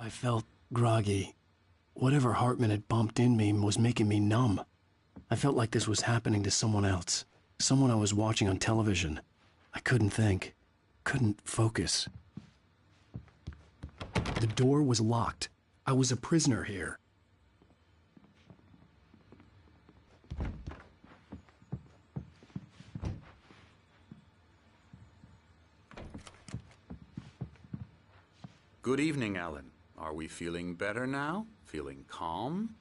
I felt groggy. Whatever Hartman had bumped in me was making me numb. I felt like this was happening to someone else. Someone I was watching on television. I couldn't think. Couldn't focus. The door was locked. I was a prisoner here. Good evening, Alan. Are we feeling better now? Feeling calm?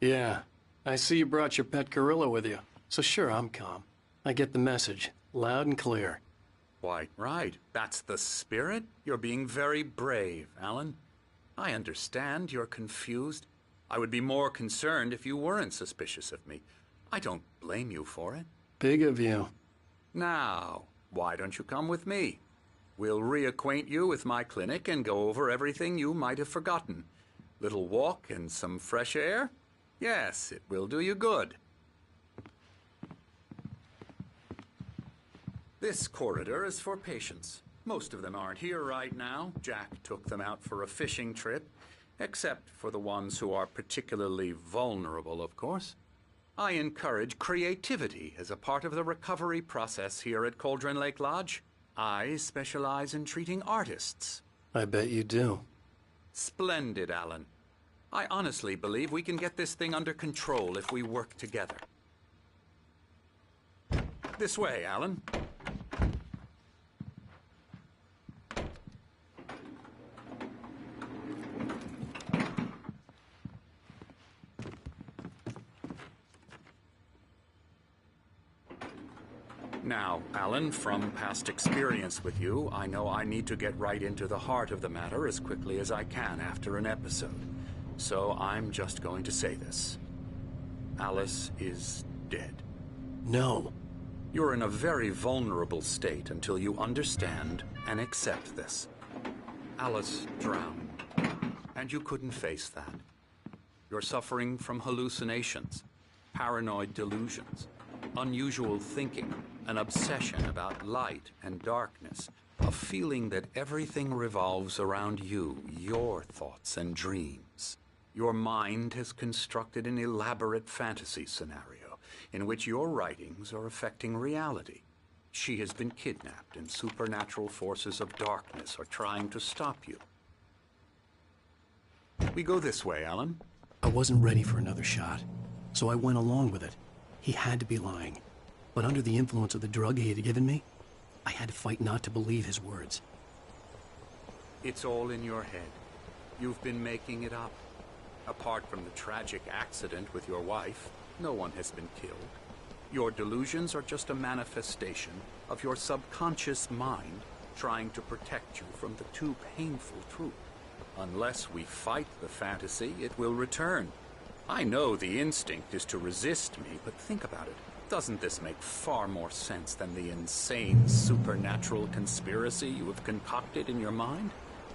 Yeah. I see you brought your pet gorilla with you. So sure, I'm calm. I get the message. Loud and clear. Why, right. That's the spirit. You're being very brave, Alan. I understand you're confused. I would be more concerned if you weren't suspicious of me. I don't blame you for it. Big of you. Now, why don't you come with me? We'll reacquaint you with my clinic and go over everything you might have forgotten. Little walk and some fresh air? Yes, it will do you good. This corridor is for patients. Most of them aren't here right now. Jack took them out for a fishing trip, except for the ones who are particularly vulnerable, of course. I encourage creativity as a part of the recovery process here at Cauldron Lake Lodge. I specialize in treating artists. I bet you do. Splendid, Alan. I honestly believe we can get this thing under control if we work together. This way, Alan. Now, Alan, from past experience with you, I know I need to get right into the heart of the matter as quickly as I can after an episode. So I'm just going to say this. Alice is dead. No. You're in a very vulnerable state until you understand and accept this. Alice drowned, and you couldn't face that. You're suffering from hallucinations, paranoid delusions, unusual thinking, an obsession about light and darkness, a feeling that everything revolves around you, your thoughts and dreams. Your mind has constructed an elaborate fantasy scenario in which your writings are affecting reality. She has been kidnapped and supernatural forces of darkness are trying to stop you. We go this way, Alan. I wasn't ready for another shot, so I went along with it. He had to be lying. But under the influence of the drug he had given me, I had to fight not to believe his words. It's all in your head. You've been making it up. Apart from the tragic accident with your wife, no one has been killed. Your delusions are just a manifestation of your subconscious mind trying to protect you from the too painful truth. Unless we fight the fantasy, it will return. I know the instinct is to resist me, but think about it. Doesn't this make far more sense than the insane supernatural conspiracy you have concocted in your mind?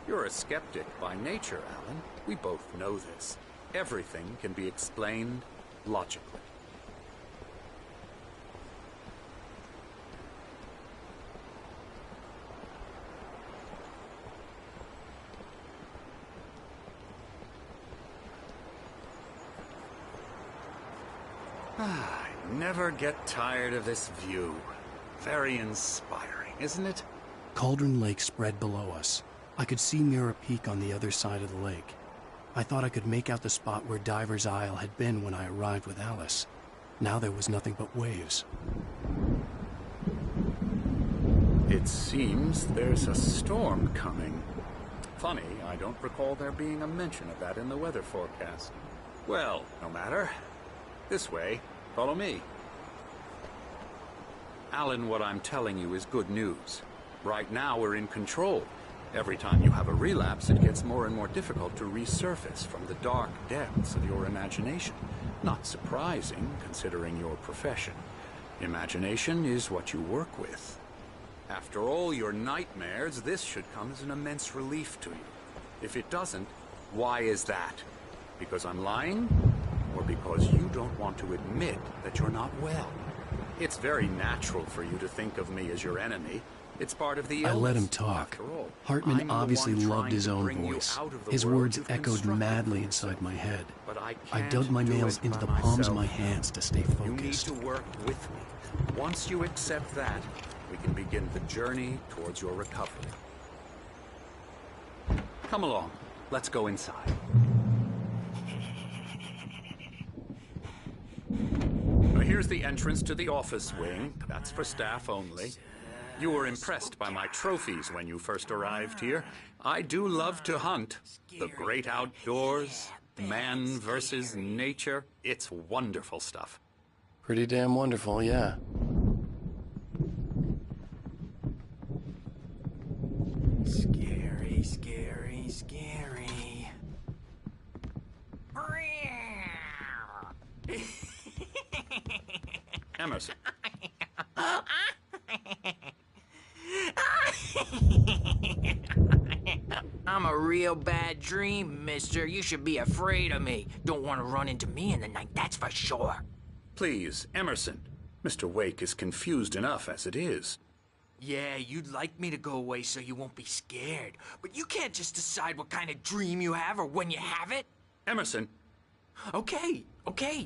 You're a skeptic by nature, Alan. We both know this. Everything can be explained logically. I never get tired of this view. Very inspiring, isn't it? Cauldron Lake spread below us. I could see Mirror Peak on the other side of the lake. I thought I could make out the spot where Diver's Isle had been when I arrived with Alice. Now there was nothing but waves. It seems there's a storm coming. Funny, I don't recall there being a mention of that in the weather forecast. Well, no matter. This way. Follow me. Alan, what I'm telling you is good news. Right now we're in control. Every time you have a relapse, it gets more and more difficult to resurface from the dark depths of your imagination. Not surprising, considering your profession. Imagination is what you work with. After all your nightmares, this should come as an immense relief to you. If it doesn't, why is that? Because I'm lying? Or because you don't want to admit that you're not well? It's very natural for you to think of me as your enemy. It's part of the I illness. let him talk. After all, Hartman I'm the obviously one loved trying his to own bring you voice. out of the His world words you've echoed constructed madly for inside yourself. my head. But I I can't dug my do nails it into by the palms myself. of my hands to stay You need focused. to work with me. Once you accept that, we can begin the journey towards your recovery. Come along. Let's go inside. Now, here's the entrance to the office wing. That's for staff only. You were impressed by my trophies when you first arrived here. I do love to hunt. The great outdoors, man versus nature. It's wonderful stuff. Pretty damn wonderful, yeah. Scary, scary, scary. Emerson. I'm a real bad dream, mister. You should be afraid of me. Don't want to run into me in the night, that's for sure. Please, Emerson. Mr. Wake is confused enough as it is. Yeah, you'd like me to go away so you won't be scared. But you can't just decide what kind of dream you have or when you have it. Emerson. Okay,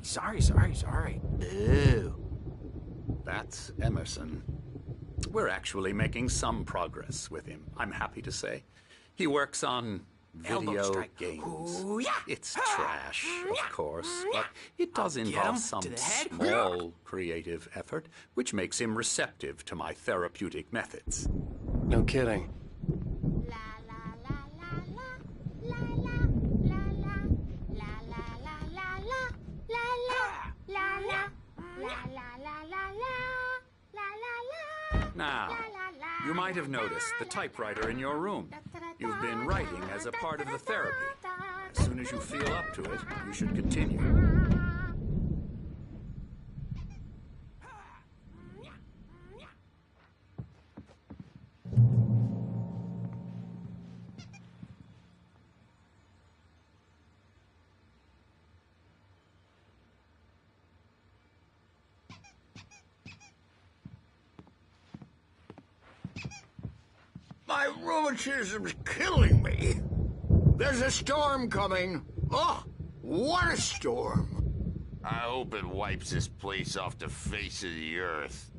sorry. Ew. That's Emerson. We're actually making some progress with him, I'm happy to say. He works on Elbow video strike. games. Ooh, yeah. It's trash, of course, but it does I'll get involve him some to the head. small creative effort, which makes him receptive to my therapeutic methods. No kidding. Now, you might have noticed the typewriter in your room. You've been writing as a part of the therapy. As soon as you feel up to it, you should continue. My rheumatism's killing me. There's a storm coming. Oh, what a storm. I hope it wipes this place off the face of the earth.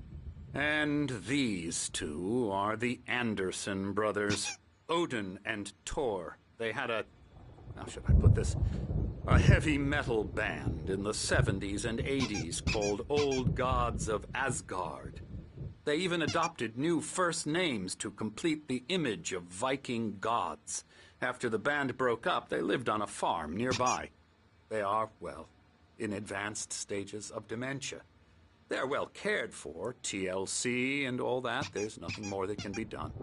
And these two are the Anderson brothers, Odin and Thor. They had how should I put this? A heavy metal band in the 70s and 80s called Old Gods of Asgard. They even adopted new first names to complete the image of Viking gods. After the band broke up, they lived on a farm nearby. They are, well, in advanced stages of dementia. They're well cared for, TLC and all that. There's nothing more that can be done.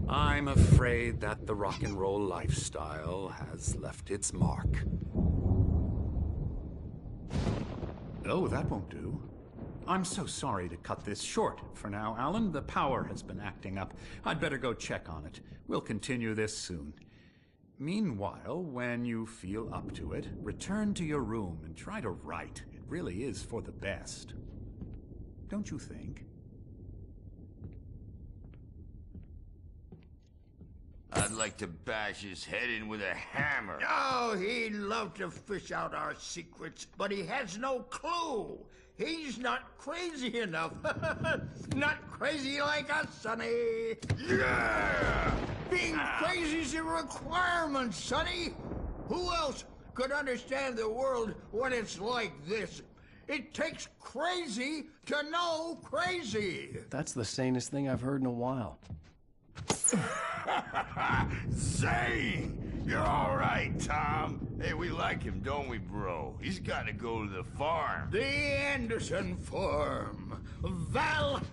I'm afraid that the rock and roll lifestyle has left its mark. Oh, that won't do. I'm so sorry to cut this short for now, Alan. The power has been acting up. I'd better go check on it. We'll continue this soon. Meanwhile, when you feel up to it, return to your room and try to write. It really is for the best. Don't you think? I'd like to bash his head in with a hammer. Oh, he'd love to fish out our secrets, but he has no clue. He's not crazy enough. Not crazy like us, Sonny. Yeah! Being crazy's a requirement, Sonny. Who else could understand the world when it's like this? It takes crazy to know crazy. That's the sanest thing I've heard in a while. Zane! You're all right, Tom. Hey, we like him, don't we, bro? He's got to go to the farm. The Anderson Farm. Valhalla!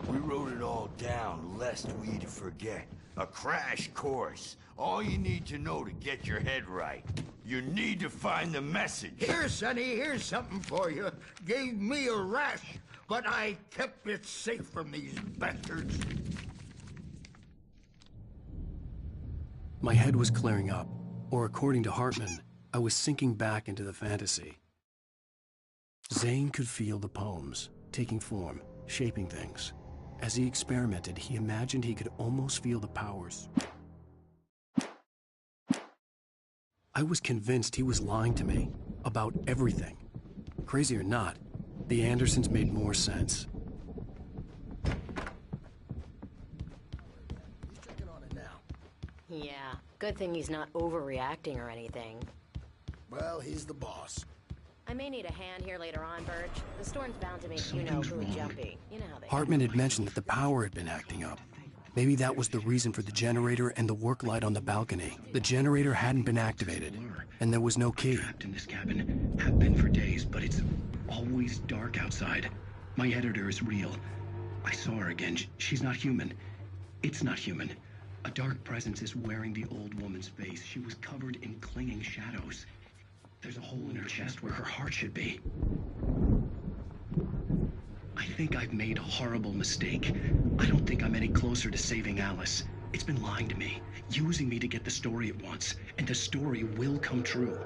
We wrote it all down, lest we forget. A crash course. All you need to know to get your head right. You need to find the message. Here, Sonny, here's something for you. Gave me a rash, but I kept it safe from these bastards. My head was clearing up, or according to Hartman, I was sinking back into the fantasy. Zane could feel the poems, taking form, shaping things. As he experimented, he imagined he could almost feel the powers. I was convinced he was lying to me about everything. Crazy or not, the Andersons made more sense. He's checking on it now. Yeah, good thing he's not overreacting or anything. Well, he's the boss. I may need a hand here later on, Birch. The storm's bound to make you-know-who jumpy. You know how they Hartman had mentioned that the power had been acting up. Maybe that was the reason for the generator and the work light on the balcony. The generator hadn't been activated, and there was no key. Trapped in this cabin. Have been for days, but it's always dark outside. My editor is real. I saw her again. She's not human. It's not human. A dark presence is wearing the old woman's face. She was covered in clinging shadows. There's a hole in her chest where her heart should be. I think I've made a horrible mistake. I don't think I'm any closer to saving Alice. It's been lying to me, using me to get the story it wants, and the story will come true.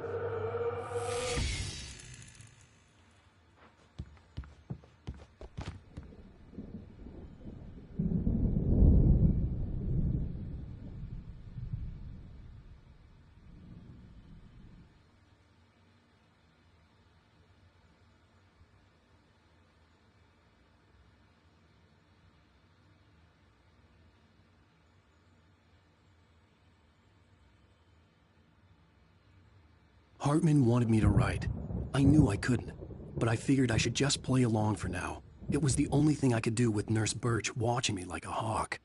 Hartman wanted me to write. I knew I couldn't, but I figured I should just play along for now. It was the only thing I could do with Nurse Birch watching me like a hawk.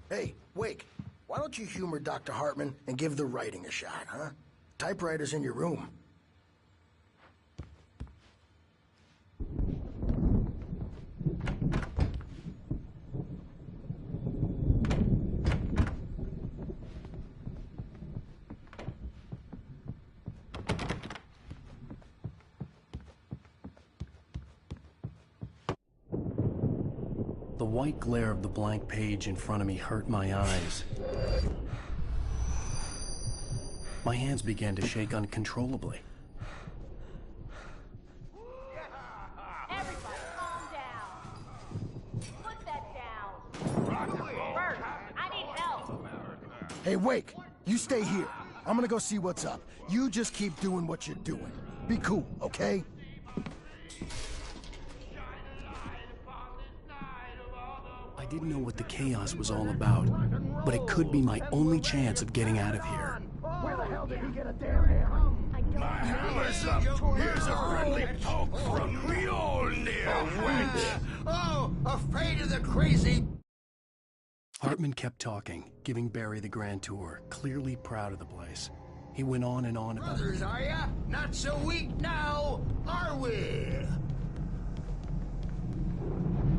Hey, Wake, why don't you humor Dr. Hartman and give the writing a shot, huh? Typewriter's in your room. The white glare of the blank page in front of me hurt my eyes. My hands began to shake uncontrollably. Everybody, calm down. Put that down. Bert, I need help. Hey, Wake, you stay here. I'm gonna go see what's up. You just keep doing what you're doing. Be cool, okay? I didn't know what the chaos was all about, but it could be my only chance of getting out of here. Where the hell did he get a damn hammer? My hammer's up. Here's a friendly poke from Mjolnir, wench. Oh, afraid of the crazy... Hartman kept talking, giving Barry the grand tour, clearly proud of the place. He went on and on about... Brothers, are ya? Not so weak now, are we?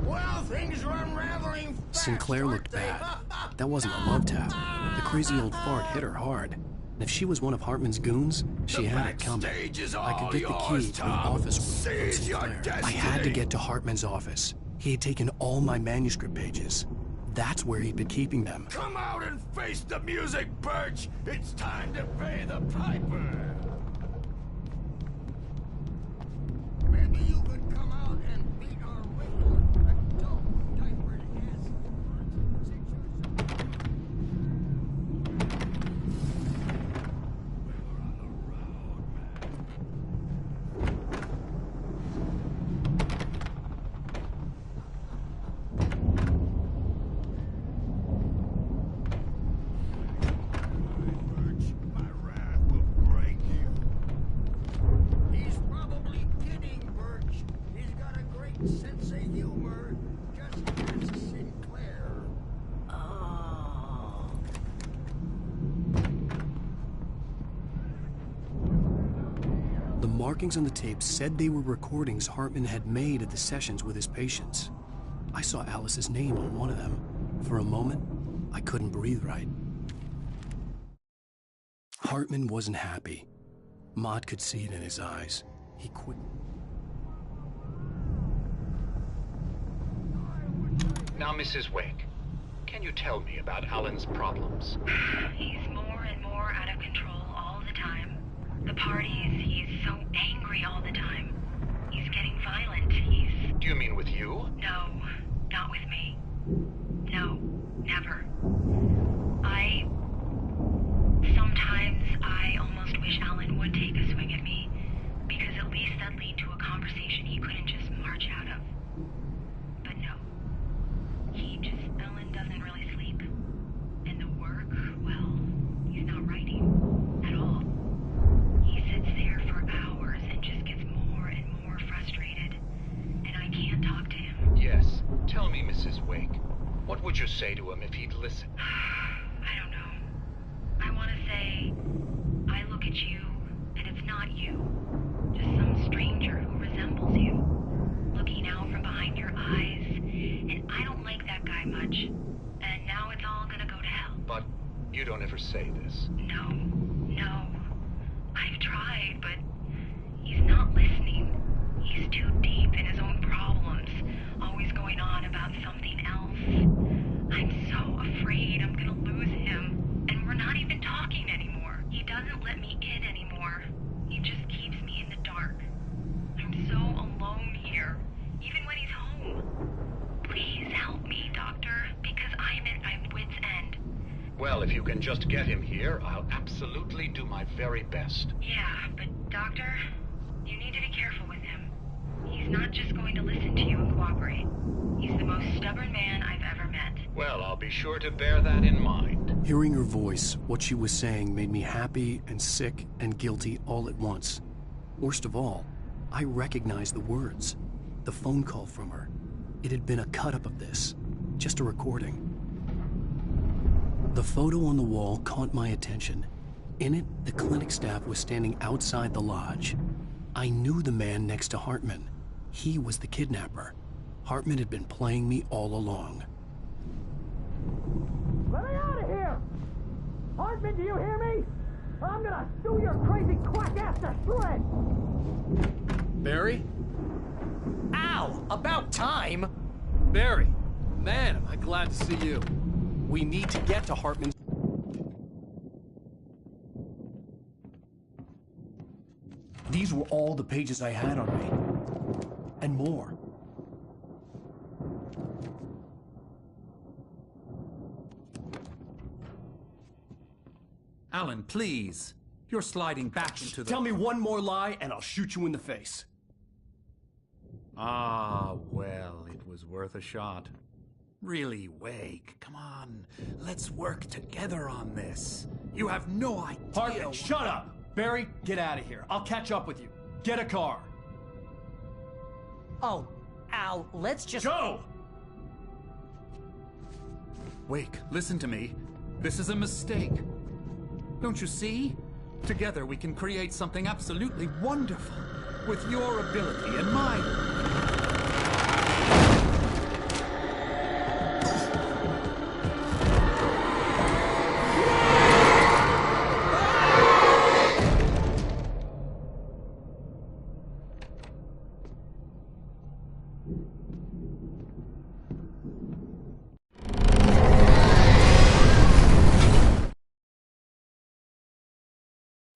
Well, things are unraveling fast, Sinclair aren't looked they? bad. That wasn't a love tap. The crazy old fart hit her hard. And if she was one of Hartman's goons, she had it coming. backstage is I could all get the key yours, to an Tom. office room from Seize your Sinclair. I had to destiny. get to Hartman's office. He had taken all my manuscript pages. That's where he'd been keeping them. Come out and face the music, Birch. It's time to pay the piper. Maybe you could come out and beat our regular adult markings on the tape said they were recordings Hartman had made at the sessions with his patients. I saw Alice's name on one of them. For a moment, I couldn't breathe right. Hartman wasn't happy. Mott could see it in his eyes. He quit. Now, Mrs. Wake, can you tell me about Alan's problems? He's more and more out of control all the time. The parties, he's so angry all the time. He's getting violent. Do you mean with you? No, not with me. No, never. Sometimes I almost wish Alan would take a swing at me, because at least that'd lead to a conversation he couldn't just march out of. But no. Alan doesn't really sleep. And the work, well, he's not writing at all. He sits there for hours and just gets more and more frustrated. And I can't talk to him. Yes. Tell me, Mrs. Wake, what would you say to him if he'd listen? I don't know. I want to say, I look at you, and it's not you. Just some stranger who resembles you. Looking out from behind your eyes, and I don't like that guy much. And now it's all gonna go to hell. But you don't ever say this. No. I've tried, but he's not listening. He's too deep in his own problems, always going on about something else. I'm so afraid I'm gonna lose him. And we're not even talking anymore. He doesn't let me in anymore. He just keeps me in the dark. I'm so alone here, even when he's home. Please help me, Doctor, because I'm at my wit's end. Well, if you can just get him here, I'll absolutely do my very best. Yeah, but Doctor, you need to be careful with him. He's not just going to listen to you and cooperate. He's the most stubborn man I've ever met. Well, I'll be sure to bear that in mind. Hearing her voice, what she was saying made me happy and sick and guilty all at once. Worst of all, I recognized the words. The phone call from her. It had been a cut-up of this. Just a recording. The photo on the wall caught my attention. In it, the clinic staff was standing outside the lodge. I knew the man next to Hartman. He was the kidnapper. Hartman had been playing me all along. Let me out of here! Hartman, do you hear me? I'm gonna sue your crazy quack ass to shreds! Barry? Ow! About time! Barry! Man, am I glad to see you. We need to get to Hartman's... These were all the pages I had on me. And more. Alan, please. You're sliding back into the... Tell me one more lie and I'll shoot you in the face. Ah, well, it was worth a shot. Really, Wake, come on. Let's work together on this. You have no idea... Hartman, shut up! Barry, get out of here. I'll catch up with you. Get a car. Oh, Al, let's just... Go! Wake, listen to me. This is a mistake. Don't you see? Together we can create something absolutely wonderful. With your ability and mine.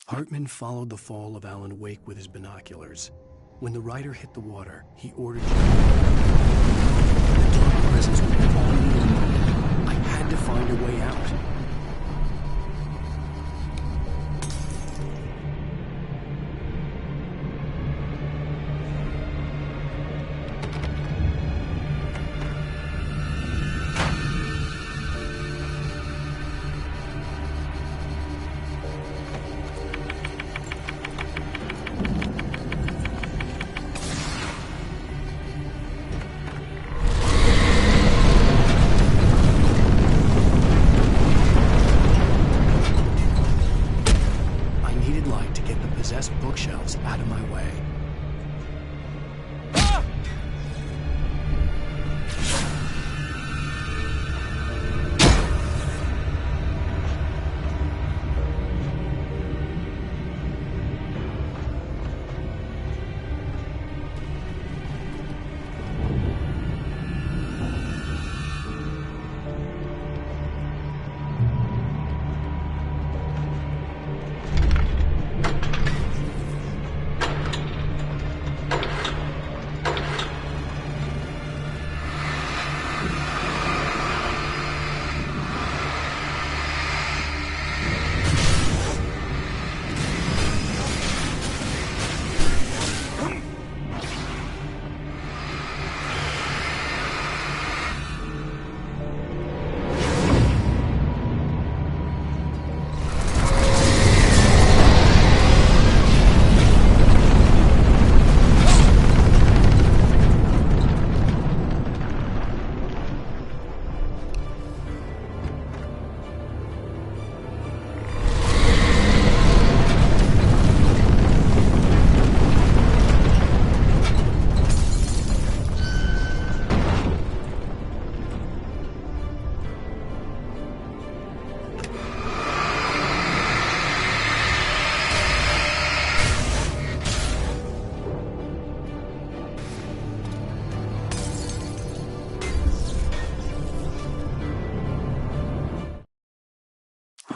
Hartman followed the fall of Alan Wake with his binoculars. When the rider hit the water, he ordered Jim. The dark presence would follow me in a moment. I had to find a way out.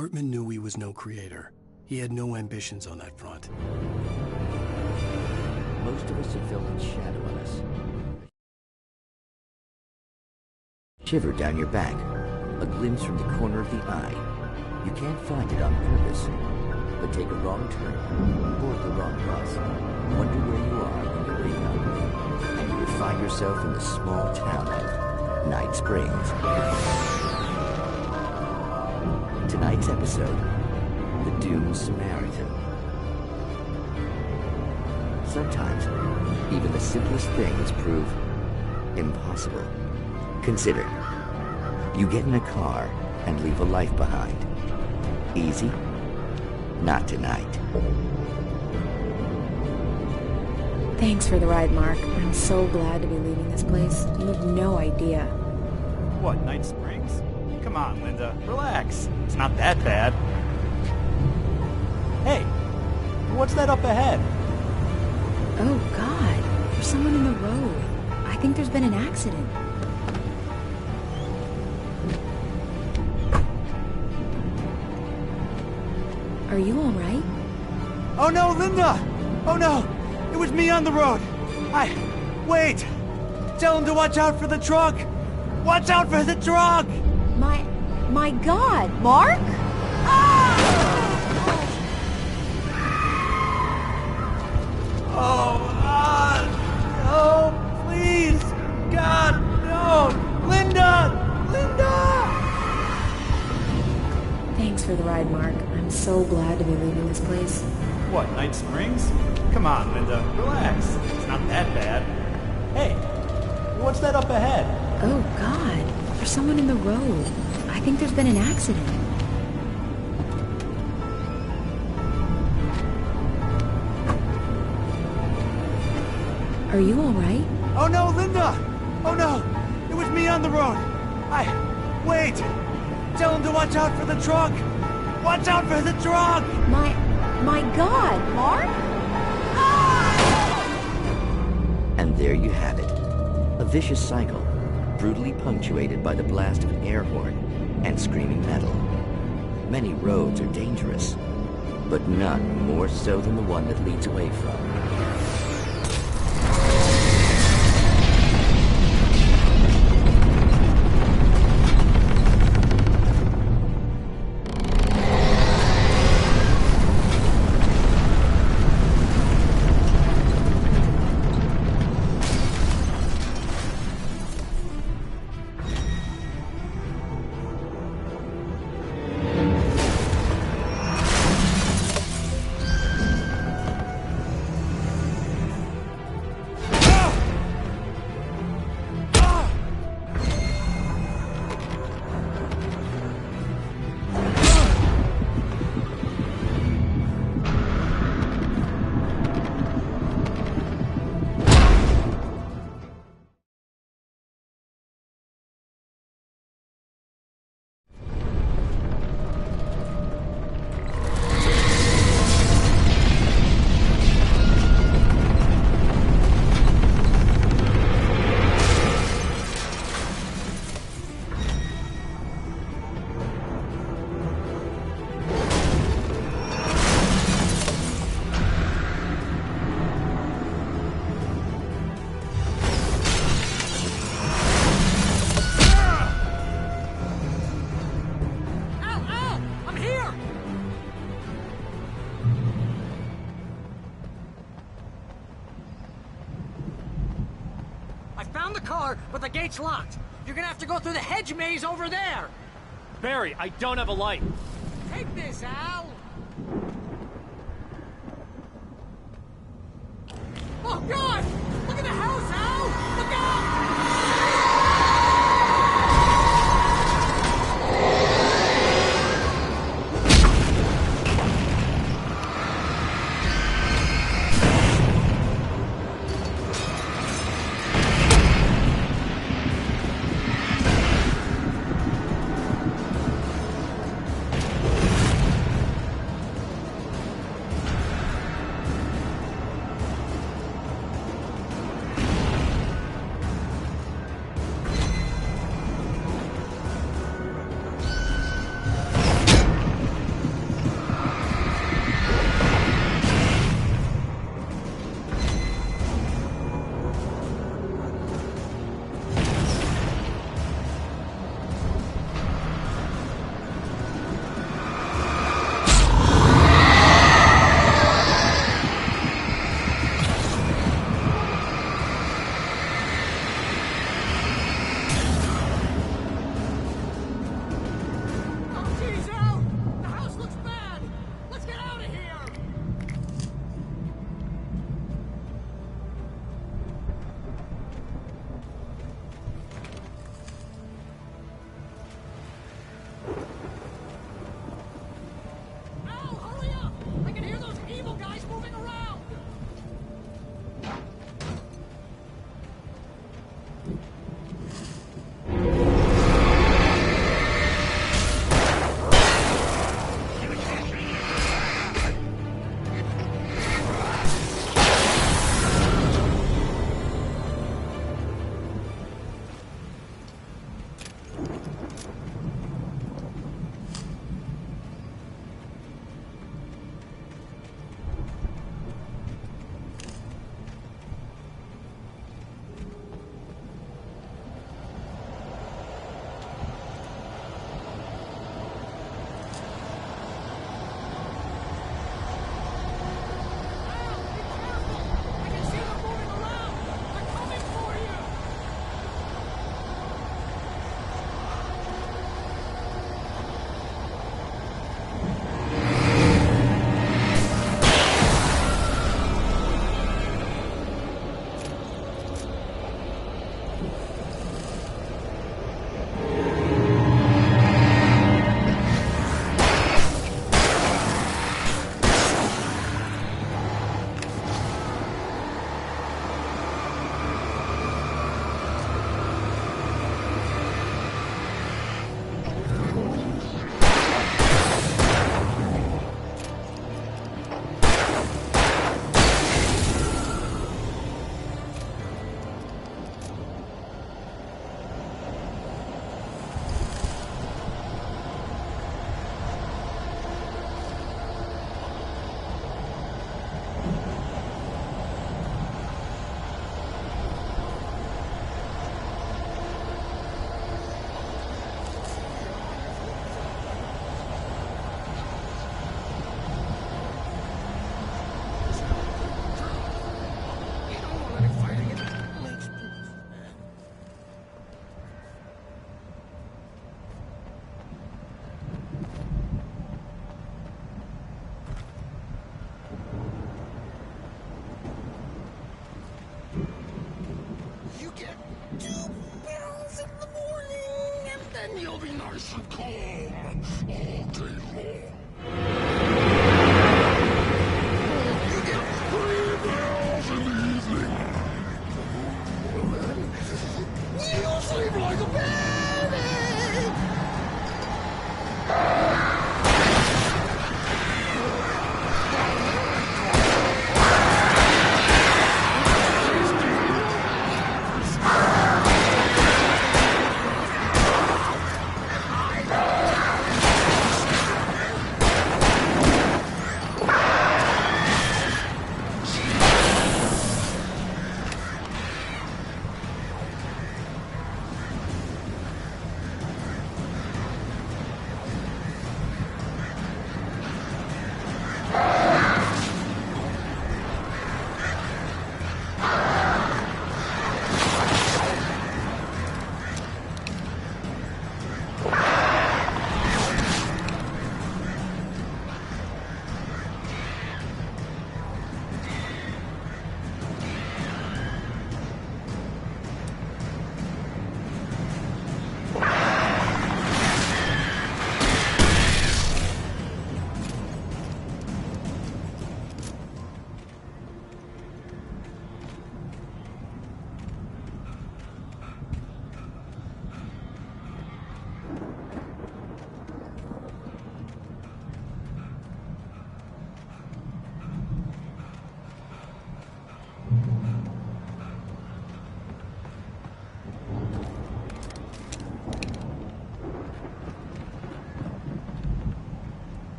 Hartman knew he was no creator. He had no ambitions on that front. Most of us have felt its shadow on us. Shiver down your back. A glimpse from the corner of the eye. You can't find it on purpose. But take a wrong turn, board the wrong bus, wonder where you are when you wake up, and you will find yourself in the small town of Night Springs. Tonight's episode, The Doomed Samaritan. Sometimes, even the simplest things prove impossible. Consider, you get in a car and leave a life behind. Easy? Not tonight. Thanks for the ride, Mark. I'm so glad to be leaving this place. You have no idea. What, Night Springs? Come on, Linda. Relax. It's not that bad. Hey, what's that up ahead? Oh, God. There's someone in the road. I think there's been an accident. Are you all right? Oh no, Linda! Oh no! It was me on the road! Wait! Tell him to watch out for the truck! Watch out for the truck! My God, Mark? Oh, please! God, no! Linda! Linda! Thanks for the ride, Mark. I'm so glad to be leaving this place. What, Night Springs? Come on, Linda. Relax. It's not that bad. Hey, what's that up ahead? Oh, God. There's someone in the road. I think there's been an accident. Are you all right? Oh no, Linda! Oh no! It was me on the road! Wait! Tell him to watch out for the truck! Watch out for the truck! My God, Mark? And there you have it. A vicious cycle, brutally punctuated by the blast of an air horn and screaming metal. Many roads are dangerous, but none more so than the one that leads away from. But the gate's locked. You're gonna have to go through the hedge maze over there. Barry, I don't have a light. Take this, Al. Oh, God! Look at the house, Al! Look out!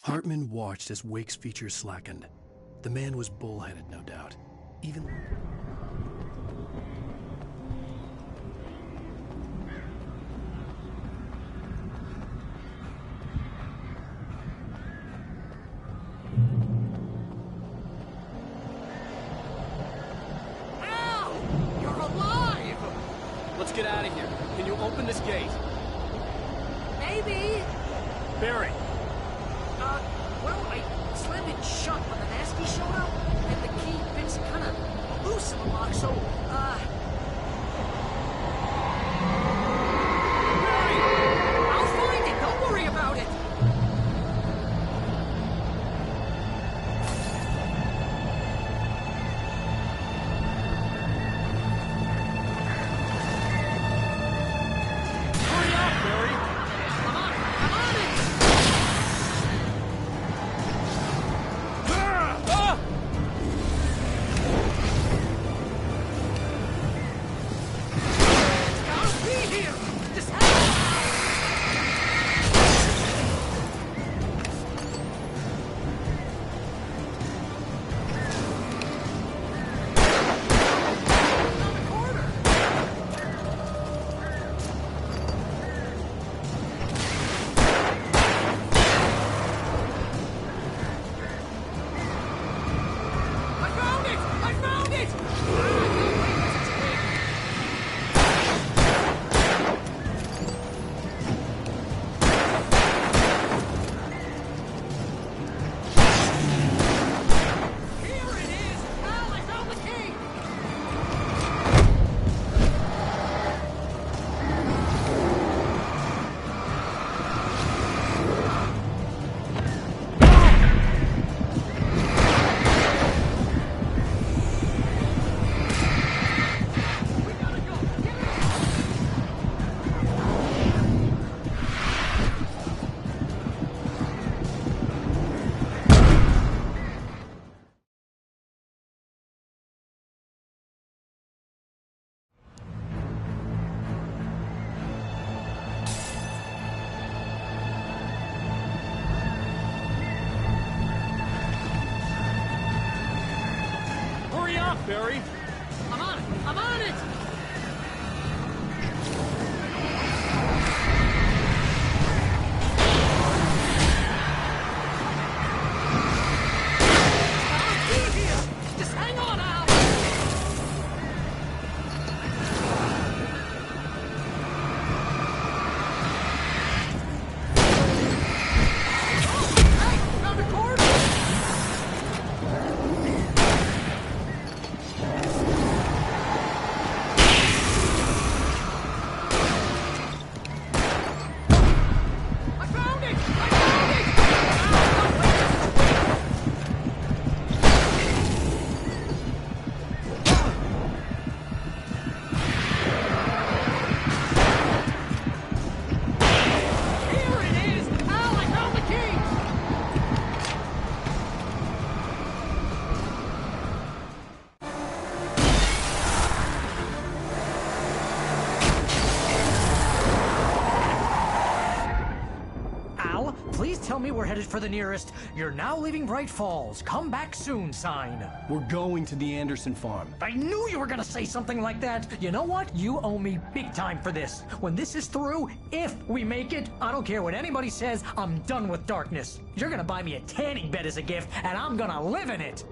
Hartman watched as Wake's features slackened. The man was bullheaded, no doubt. Even... Al! You're alive! Let's get out of here. Can you open this gate? Maybe. Barry! Well, I slammed it shut when the nasty showed up, and the key fits kind of loose in the lock, so, Barry! I'll find it! Don't worry about it! Hurry up, Barry! I'm on it! I'll be here! Just I found it! I found it! Here it is! Al, I found the key! Hurry up, Barry! I'm on it! I'm on it! I'll be here! Just hang on, Al! Hey! Found a cord! I found it! I found it! Here it is! Al, I found the key! Al, please tell me we're headed for the nearest "You're now leaving Bright Falls. Come back soon" sign. We're going to the Anderson farm. I knew you were gonna say something like that. You know what? You owe me big time for this. When this is through, if we make it, I don't care what anybody says, I'm done with darkness. You're gonna buy me a tanning bed as a gift, and I'm gonna live in it.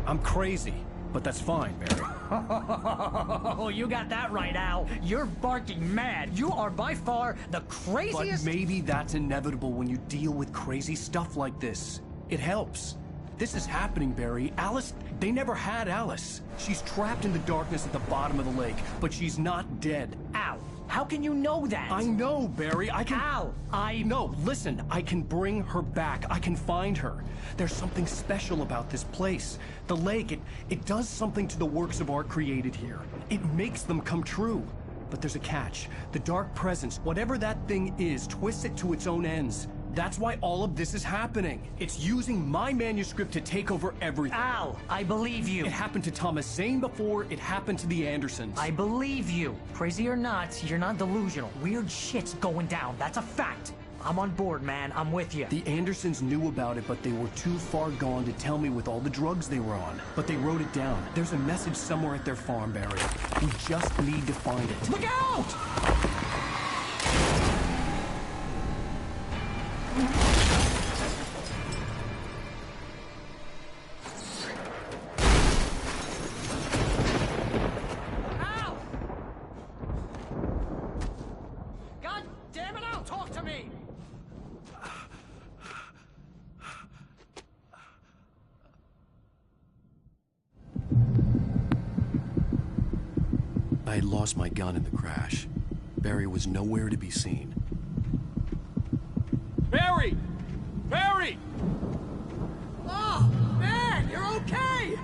I'm crazy, but that's fine, Barry. Oh, you got that right, Al. You're barking mad. You are by far the craziest... But maybe that's inevitable when you deal with crazy stuff like this. It helps. This is happening, Barry. Alice, they never had Alice. She's trapped in the darkness at the bottom of the lake, but she's not dead. Al, how can you know that? I know, Barry. I can... Al, No, listen. I can bring her back. I can find her. There's something special about this place. The lake, it does something to the works of art created here. It makes them come true. But there's a catch. The Dark Presence, whatever that thing is, twists it to its own ends. That's why all of this is happening. It's using my manuscript to take over everything. Al, I believe you. It happened to Thomas Zane before it happened to the Andersons. I believe you. Crazy or not, you're not delusional. Weird shit's going down. That's a fact. I'm on board, man. I'm with you. The Andersons knew about it, but they were too far gone to tell me with all the drugs they were on. But they wrote it down. There's a message somewhere at their farm, Barry. We just need to find it. Look out! God damn it, Al, talk to me! I had lost my gun in the crash. Barry was nowhere to be seen. Barry! Barry! Oh, man, you're okay!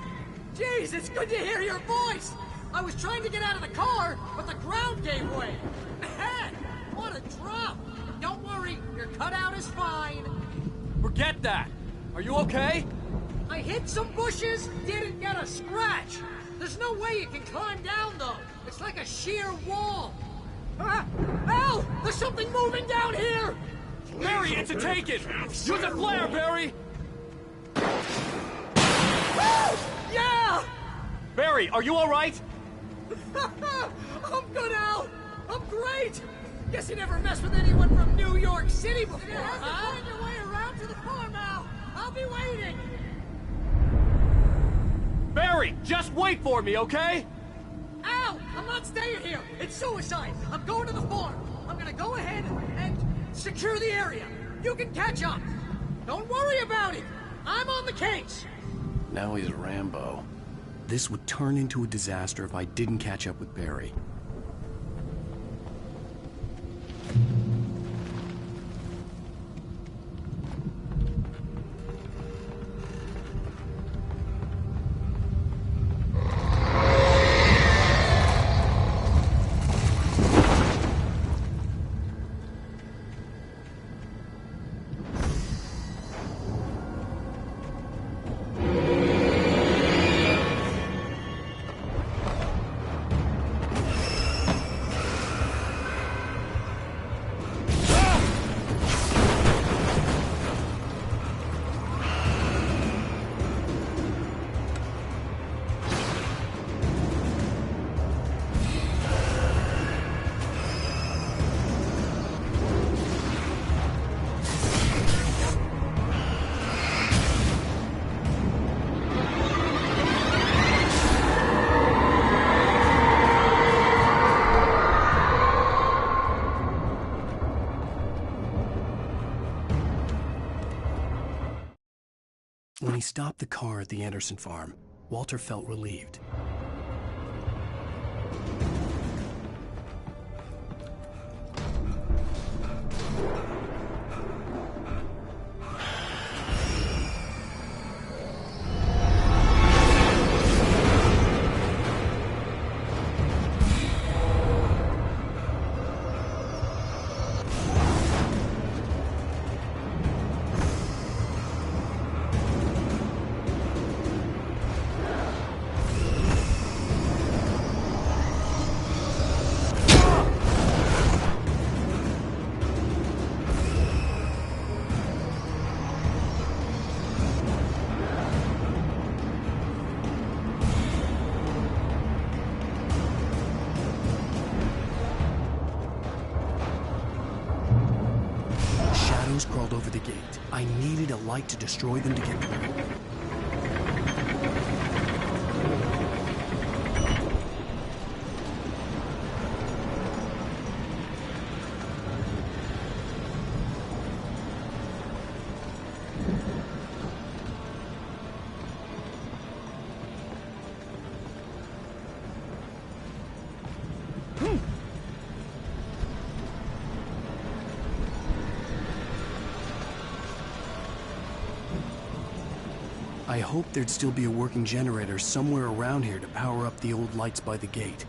Jeez, it's good to hear your voice! I was trying to get out of the car, but the ground gave way! Man, what a drop! Don't worry, your cutout is fine. Forget that! Are you okay? I hit some bushes, didn't get a scratch. There's no way you can climb down, though. It's like a sheer wall. Al! There's something moving down here! Barry, it's a take-it! Use a flare, Barry! Yeah! Barry, are you alright? I'm good, Al! I'm great! Guess you never messed with anyone from New York City before, you have to find your way around to the farm, Al! I'll be waiting! Barry, just wait for me, okay? Al! I'm not staying here! It's suicide! I'm going to the farm! I'm gonna go ahead and secure the area! You can catch up! Don't worry about it! I'm on the case! Now he's Rambo. This would turn into a disaster if I didn't catch up with Barry. When he stopped the car at the Anderson farm, Walter felt relieved. Crawled over the gate. I needed a light to destroy them to get through. I hoped there'd still be a working generator somewhere around here to power up the old lights by the gate.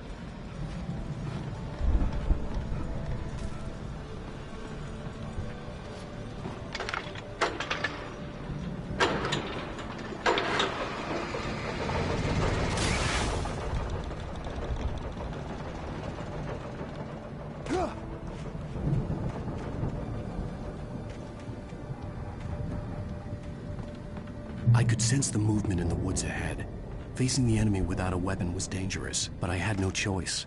I could sense the movement in the woods ahead. Facing the enemy without a weapon was dangerous, but I had no choice.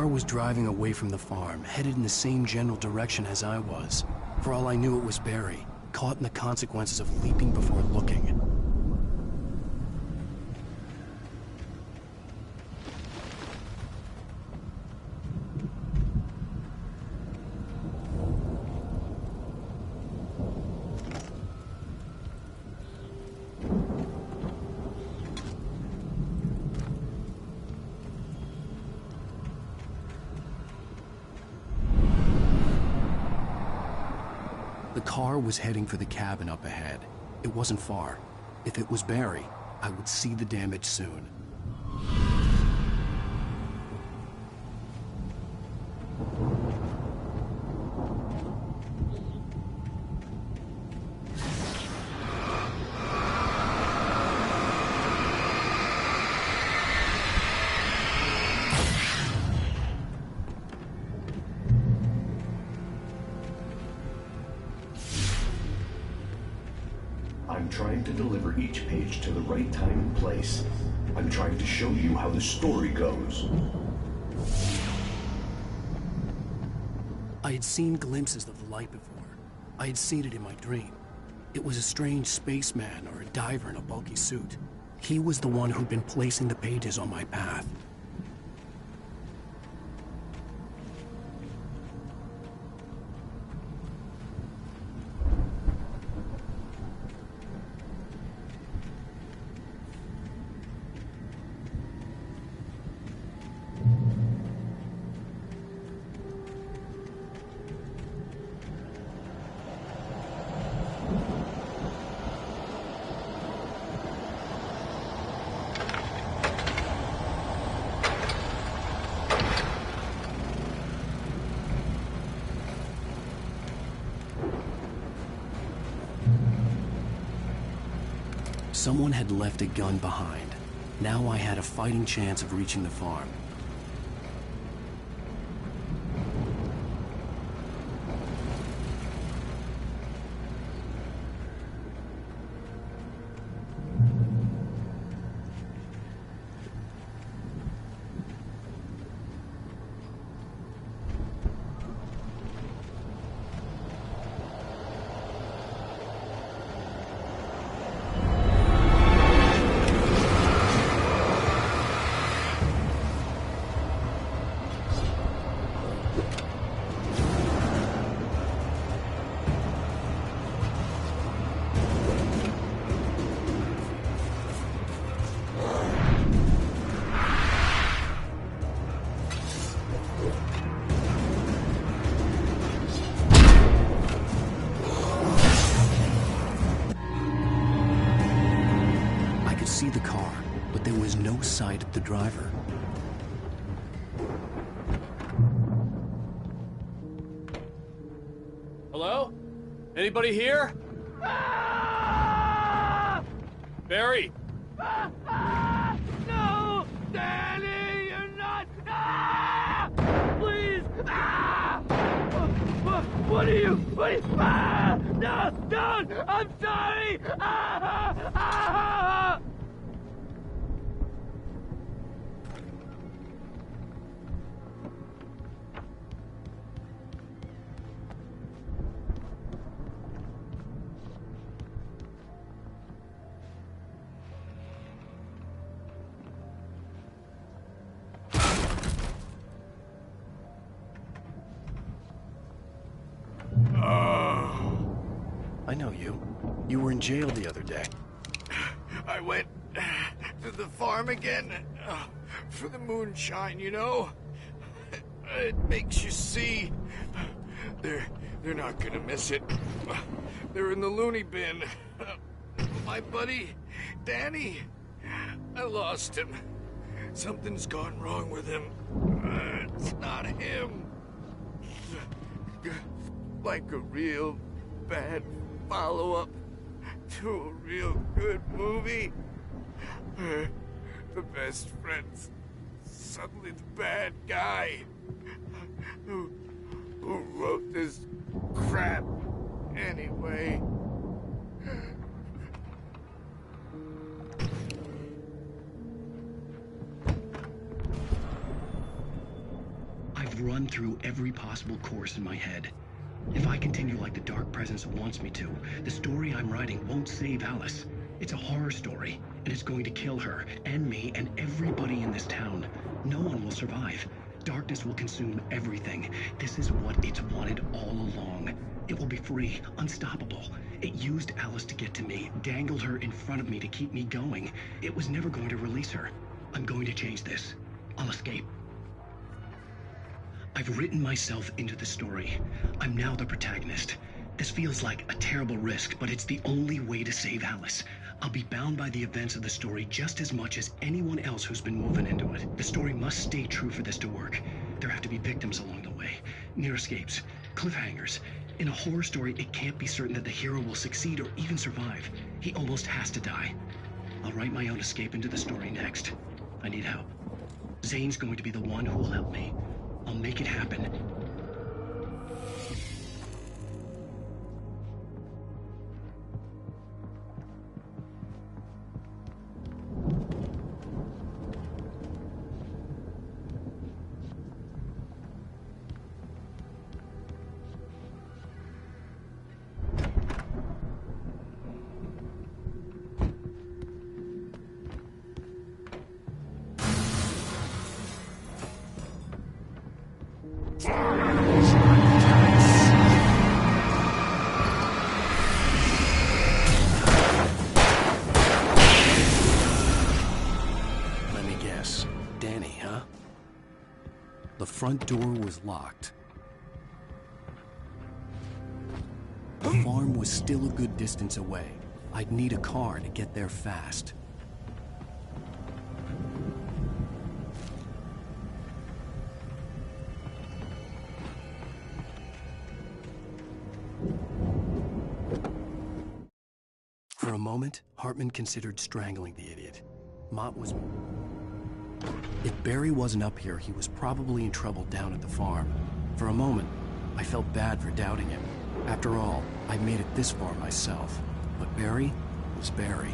Was driving away from the farm, headed in the same general direction as I was. For all I knew, it was Barry, caught in the consequences of leaping before looking. The car was heading for the cabin up ahead. It wasn't far. If it was Barry, I would see the damage soon. I'm trying to deliver each page to the right time and place. I'm trying to show you how the story goes. I had seen glimpses of the light before. I had seen it in my dream. It was a strange spaceman or a diver in a bulky suit. He was the one who'd been placing the pages on my path. Someone had left a gun behind. Now I had a fighting chance of reaching the farm. See the car, but there was no sight of the driver. Hello? Anybody here? Barry! No! Danny, you're not! Please! What are you? No! Don't! I'm sorry! You were in jail the other day. I went to the farm again for the moonshine, you know? It makes you see. They're not gonna miss it. They're in the loony bin. My buddy, Danny, I lost him. Something's gone wrong with him. It's not him. Like a real bad follow-up to a real good movie. The best friend's suddenly the bad guy. Who wrote this crap anyway? I've run through every possible course in my head. If I continue like the Dark Presence wants me to, the story I'm writing won't save Alice. It's a horror story, and it's going to kill her, and me, and everybody in this town. No one will survive. Darkness will consume everything. This is what it's wanted all along. It will be free, unstoppable. It used Alice to get to me, dangled her in front of me to keep me going. It was never going to release her. I'm going to change this. I'll escape. I've written myself into the story. I'm now the protagonist. This feels like a terrible risk, but it's the only way to save Alice. I'll be bound by the events of the story just as much as anyone else who's been woven into it. The story must stay true for this to work. There have to be victims along the way, near escapes, cliffhangers. In a horror story, it can't be certain that the hero will succeed or even survive. He almost has to die. I'll write my own escape into the story next. I need help. Zane's going to be the one who will help me. I'll make it happen. The front door was locked. The farm was still a good distance away. I'd need a car to get there fast. For a moment, Hartman considered strangling the idiot. Mott was... If Barry wasn't up here, he was probably in trouble down at the farm. For a moment, I felt bad for doubting him. After all, I made it this far myself. But Barry was Barry.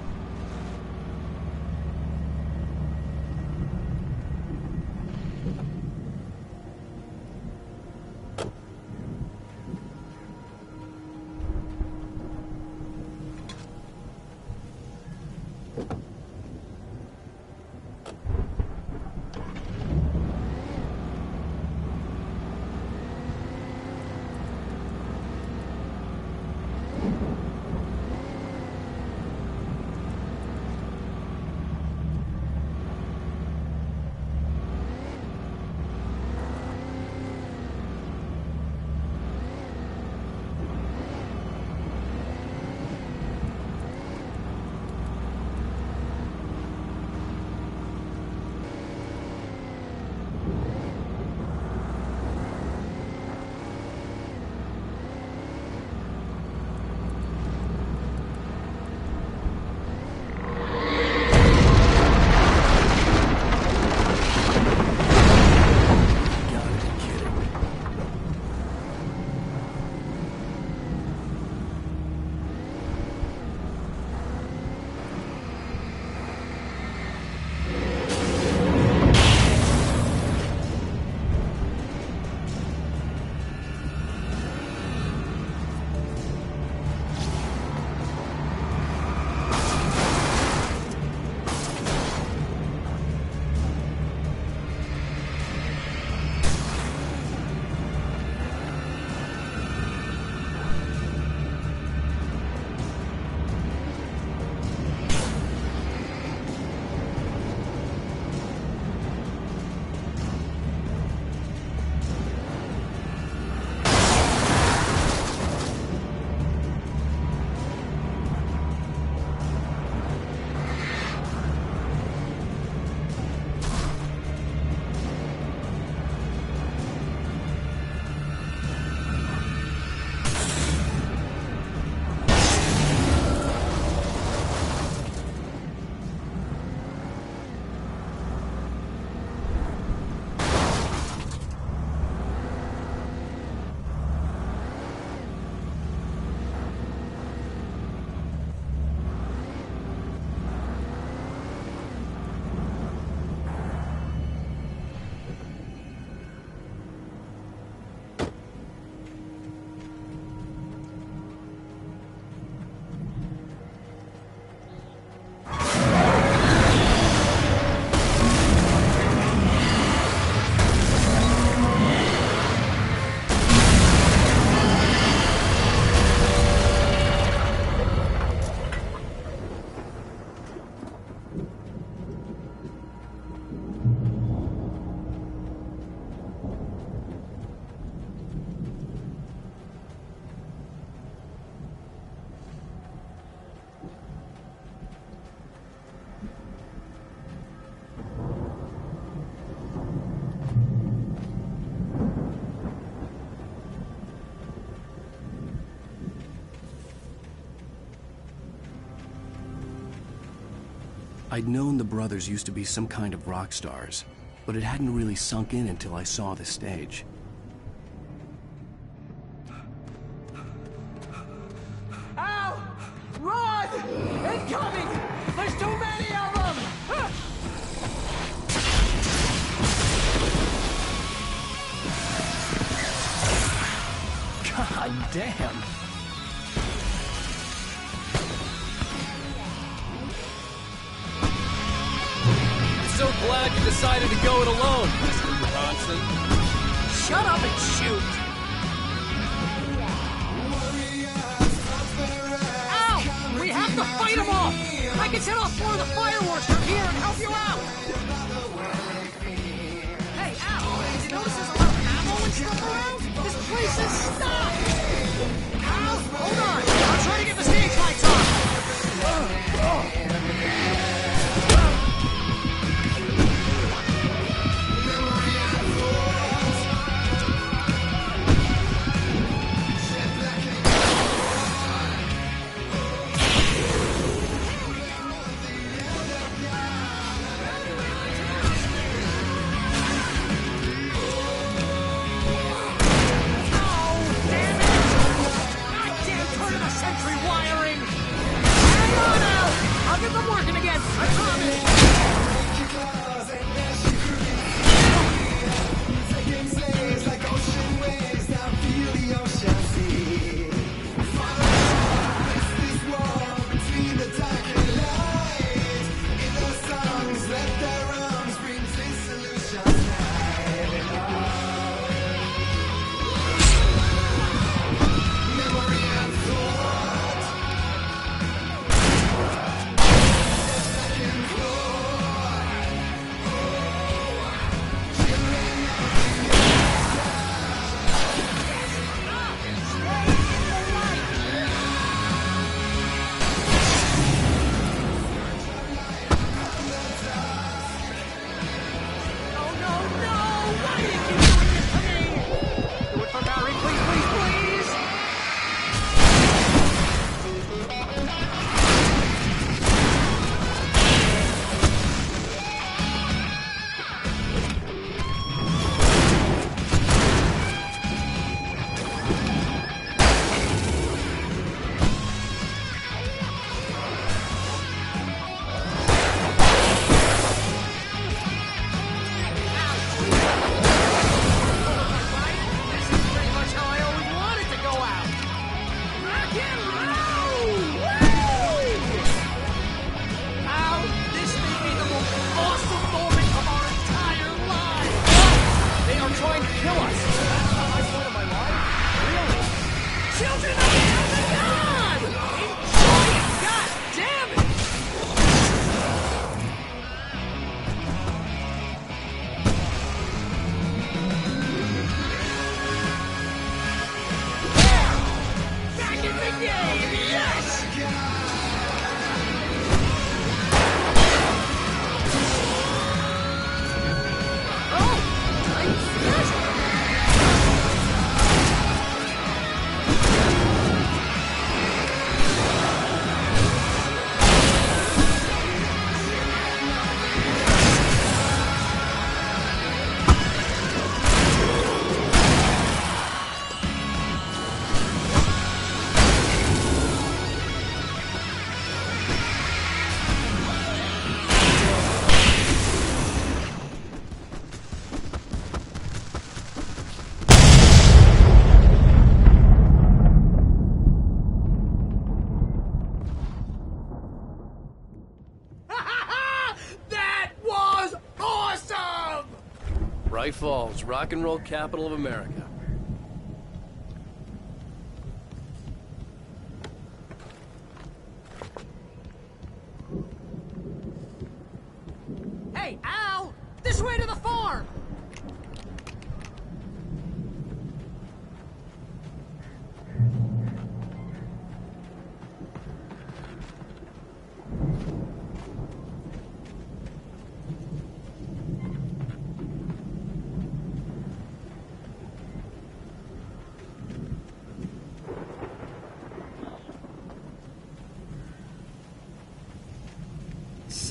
I'd known the brothers used to be some kind of rock stars, but it hadn't really sunk in until I saw the stage. Al! Run! Incoming! There's too many of them! God damn! So glad you decided to go it alone, Mr. Johnson. Shut up and shoot! Ow! We have to fight them off! I can set off more of the fireworks from here and help you out! Hey, Al, did you notice there's a lot of ammo and stuff around? This place is stocked! Al, hold on! I'm trying to get the stage lights on! Bright Falls, rock and roll capital of America. Hey, Al! This way to the farm!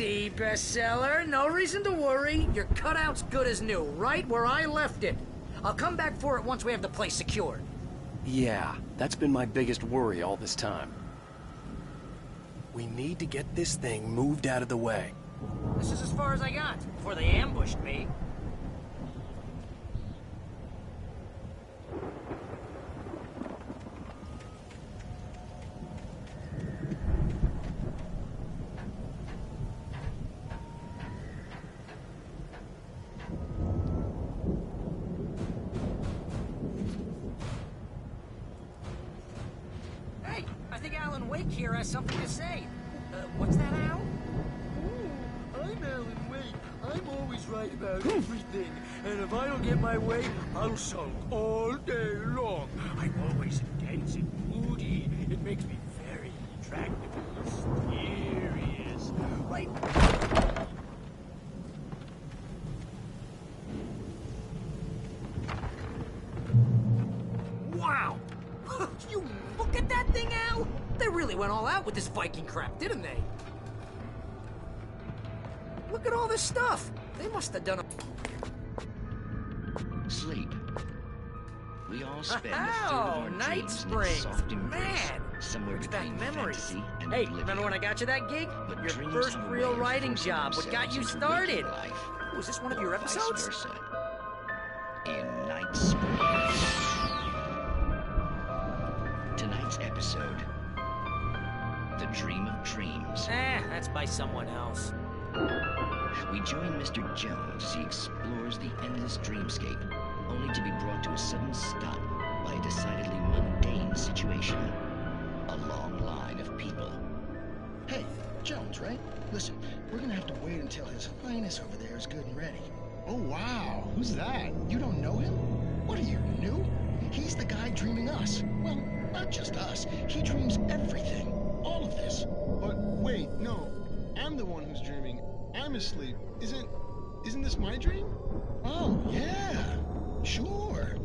See, bestseller, no reason to worry. Your cutout's good as new, right where I left it. I'll come back for it once we have the place secured. Yeah, that's been my biggest worry all this time. We need to get this thing moved out of the way. This is as far as I got before they ambushed me. Hey, I think Alan Wake here has something to say. What's that, Al? I'm Alan Wake. I'm always right about everything. And if I don't get my way, I'll sulk all day long. I'm always intense and moody. It makes me very attractive and mysterious. Like... Wow! You look at that thing, Al! They really went all out with this Viking crap, didn't they? Look at all this stuff! They must have done a... Sleep. We all spend Oh, a third of our Night dreams in Springs! its soft embrace, Man! somewhere Brings between back memories. fantasy and Hey, oblivion. remember when I got you that gig? But Your dreams first have a real way of writing forcing job. What got you themselves into started? waking life, Was this one of your or vice episodes? versa. In Night Springs. Tonight's episode, The Dream of Dreams. That's by someone else. We join Mr. Jones as he explores the endless dreamscape, only to be brought to a sudden stop by a decidedly mundane situation. A long line of people. Hey, Jones, right? Listen, we're gonna have to wait until His Highness over there is good and ready. Oh, wow. Who's that? You don't know him? What are you, new? He's the guy dreaming us. Well, not just us. He dreams everything. All of this. But wait, no. I'm the one who's dreaming. I'm asleep. Isn't this my dream? Oh, yeah. Sure.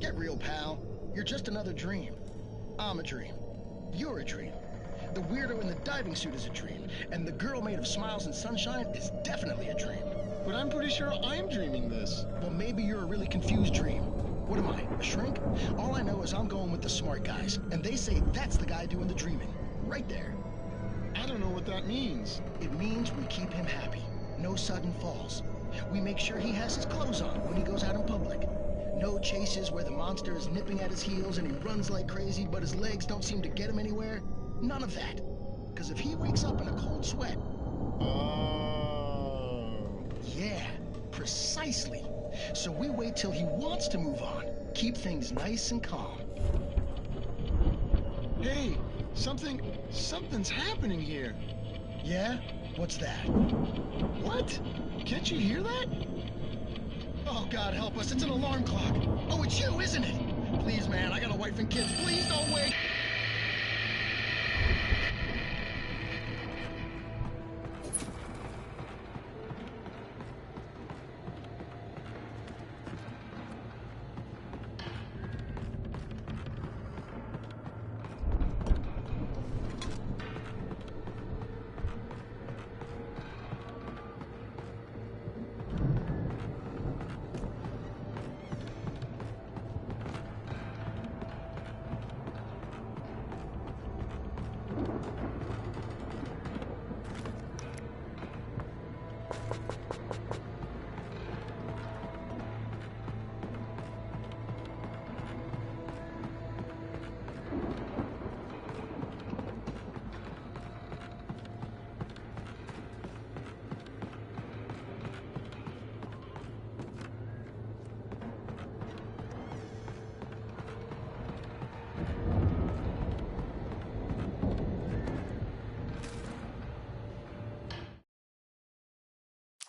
Get real, pal. You're just another dream. I'm a dream. You're a dream. The weirdo in the diving suit is a dream, and the girl made of smiles and sunshine is definitely a dream. But I'm pretty sure I'm dreaming this. Well, maybe you're a really confused dream. What am I, a shrink? All I know is I'm going with the smart guys, and they say that's the guy doing the dreaming. Right there. I don't know what that means. It means we keep him happy. No sudden falls. We make sure he has his clothes on when he goes out in public. No chases where the monster is nipping at his heels and he runs like crazy, but his legs don't seem to get him anywhere. None of that. Because if he wakes up in a cold sweat... Yeah, precisely. So we wait till he wants to move on. Keep things nice and calm. Hey, something's happening here. Yeah? What's that? What? Can't you hear that? Oh, God help us, it's an alarm clock. Oh, it's you, isn't it? Please, man, I got a wife and kids. Please don't wait.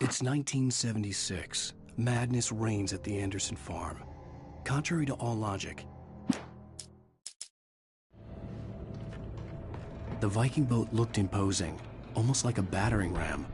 It's 1976. Madness reigns at the Anderson farm. Contrary to all logic, the Viking boat looked imposing, almost like a battering ram.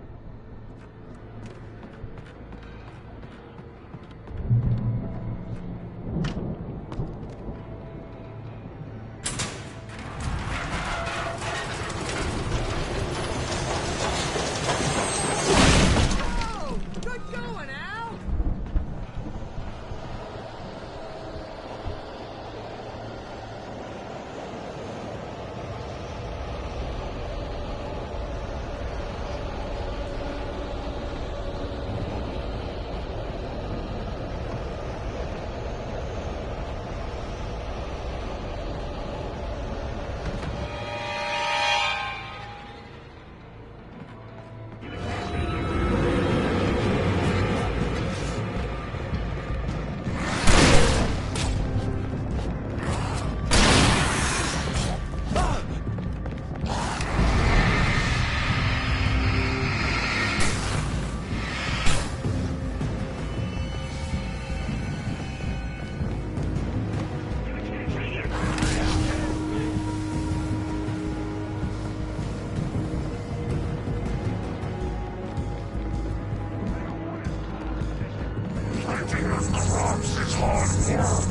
cops is hard work.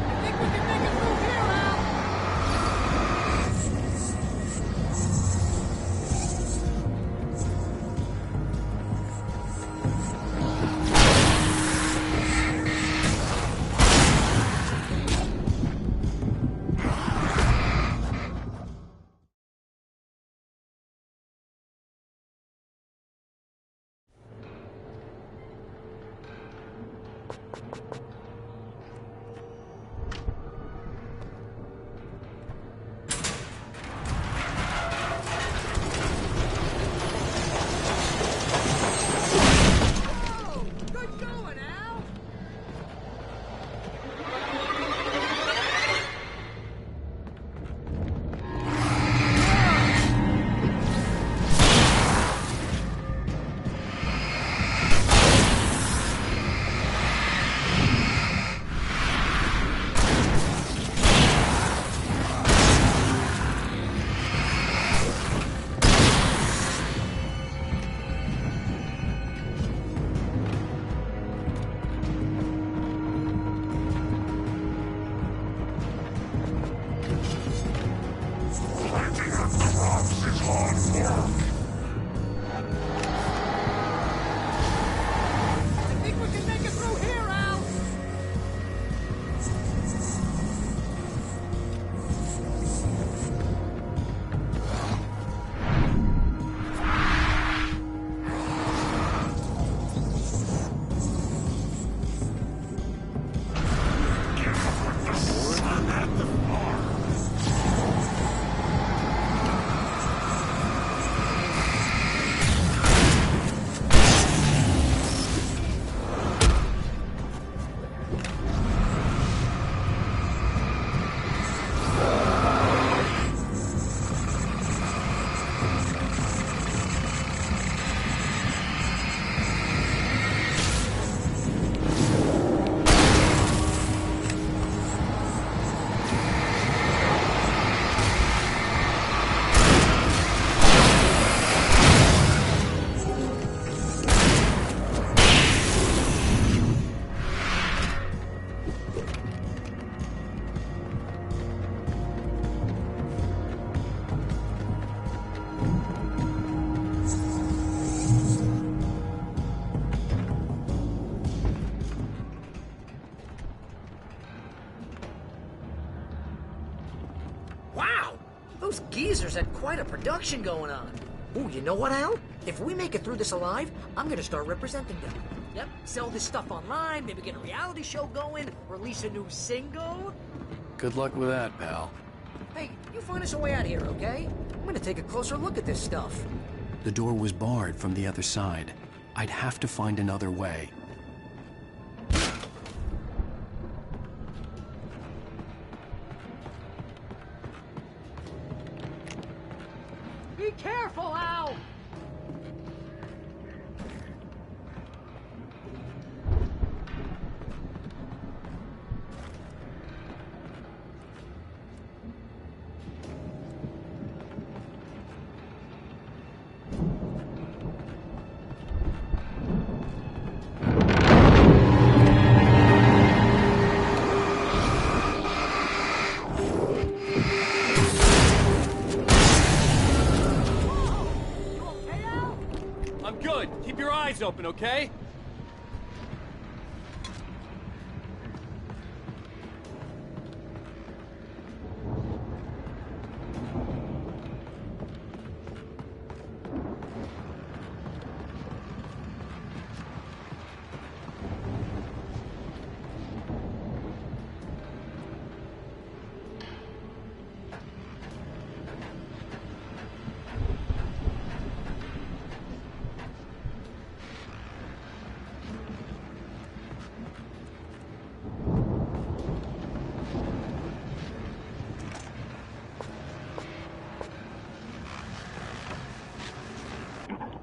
I think we can make it through here, Al. Those geezers had quite a production going on. Ooh, you know what, Al? If we make it through this alive, I'm gonna start representing them. Yep, sell this stuff online, maybe get a reality show going, release a new single. Good luck with that, pal. Hey, you find us a way out of here, okay? I'm gonna take a closer look at this stuff. The door was barred from the other side. I'd have to find another way. Be careful, Al! Open, okay?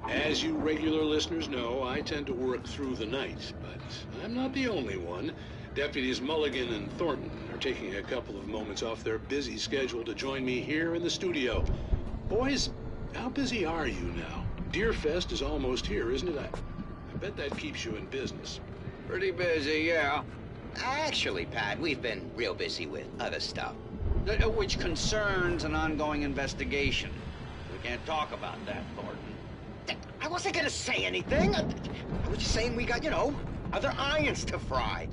As you regular listeners know, I tend to work through the night, but I'm not the only one. Deputies Mulligan and Thornton are taking a couple of moments off their busy schedule to join me here in the studio. Boys, how busy are you now? Deerfest is almost here, isn't it? I bet that keeps you in business. Pretty busy, yeah. Actually, Pat, we've been real busy with other stuff. Which concerns an ongoing investigation. We can't talk about that, Thornton. I wasn't gonna say anything. I was just saying we got, you know, other irons to fry.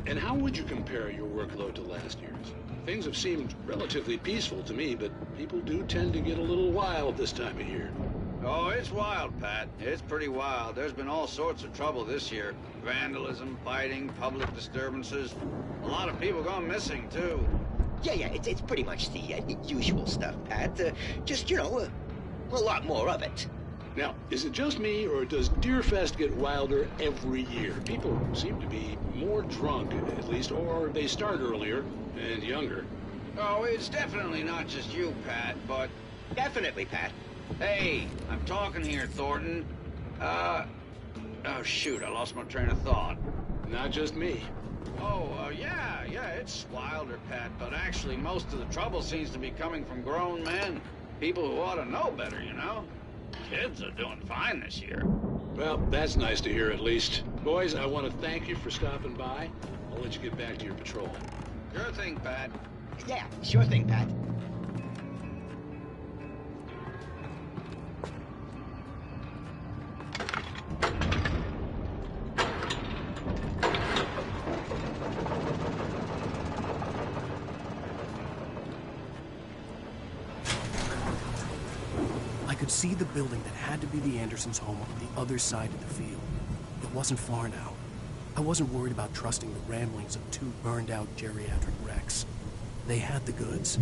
And how would you compare your workload to last year's? Things have seemed relatively peaceful to me, but people do tend to get a little wild this time of year. Oh, it's wild, Pat. It's pretty wild. There's been all sorts of trouble this year. Vandalism, fighting, public disturbances. A lot of people gone missing, too. Yeah, it's pretty much the usual stuff, Pat. Just, you know, a lot more of it. Now, is it just me, or does Deerfest get wilder every year? People seem to be more drunk, at least, or they start earlier and younger. Oh, it's definitely not just you, Pat, but... Definitely, Pat. Hey, I'm talking here, Thornton. Oh, shoot, I lost my train of thought. Not just me. Oh, yeah, it's wilder, Pat, but actually most of the trouble seems to be coming from grown men. People who ought to know better, you know? Kids are doing fine this year. Well, that's nice to hear at least. Boys, I want to thank you for stopping by. I'll let you get back to your patrol. Sure thing, Pat. Yeah, sure thing, Pat. I could see the building that had to be the Andersons' home on the other side of the field. It wasn't far now. I wasn't worried about trusting the ramblings of two burned-out geriatric wrecks. They had the goods.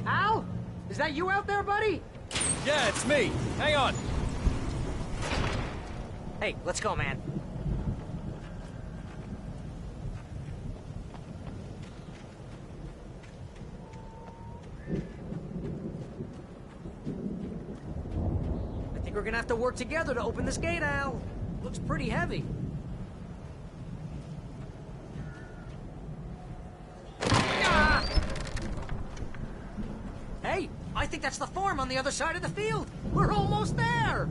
Al? Is that you out there, buddy? Yeah, it's me. Hang on. Hey, let's go, man. I think we're gonna have to work together to open this gate, Al. Looks pretty heavy. Hey, I think that's the farm on the other side of the field. We're almost there.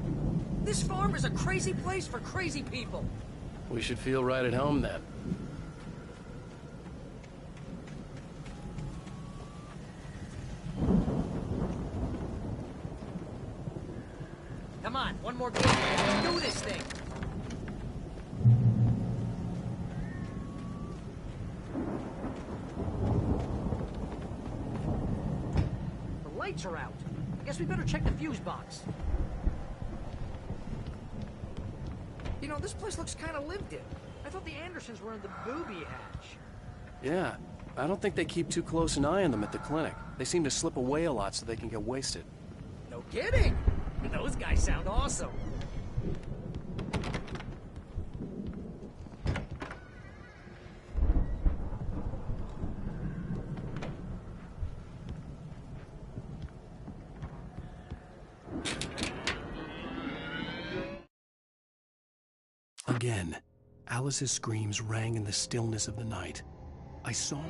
This farm is a crazy place for crazy people. We should feel right at home then. Come on, one more gate. Let's do this thing. The lights are out. I guess we better check the fuse box. You know, this place looks kind of lived in. I thought the Andersons were in the booby hatch. Yeah, I don't think they keep too close an eye on them at the clinic. They seem to slip away a lot so they can get wasted. No kidding! Those guys sound awesome. Again, Alice's screams rang in the stillness of the night. I saw...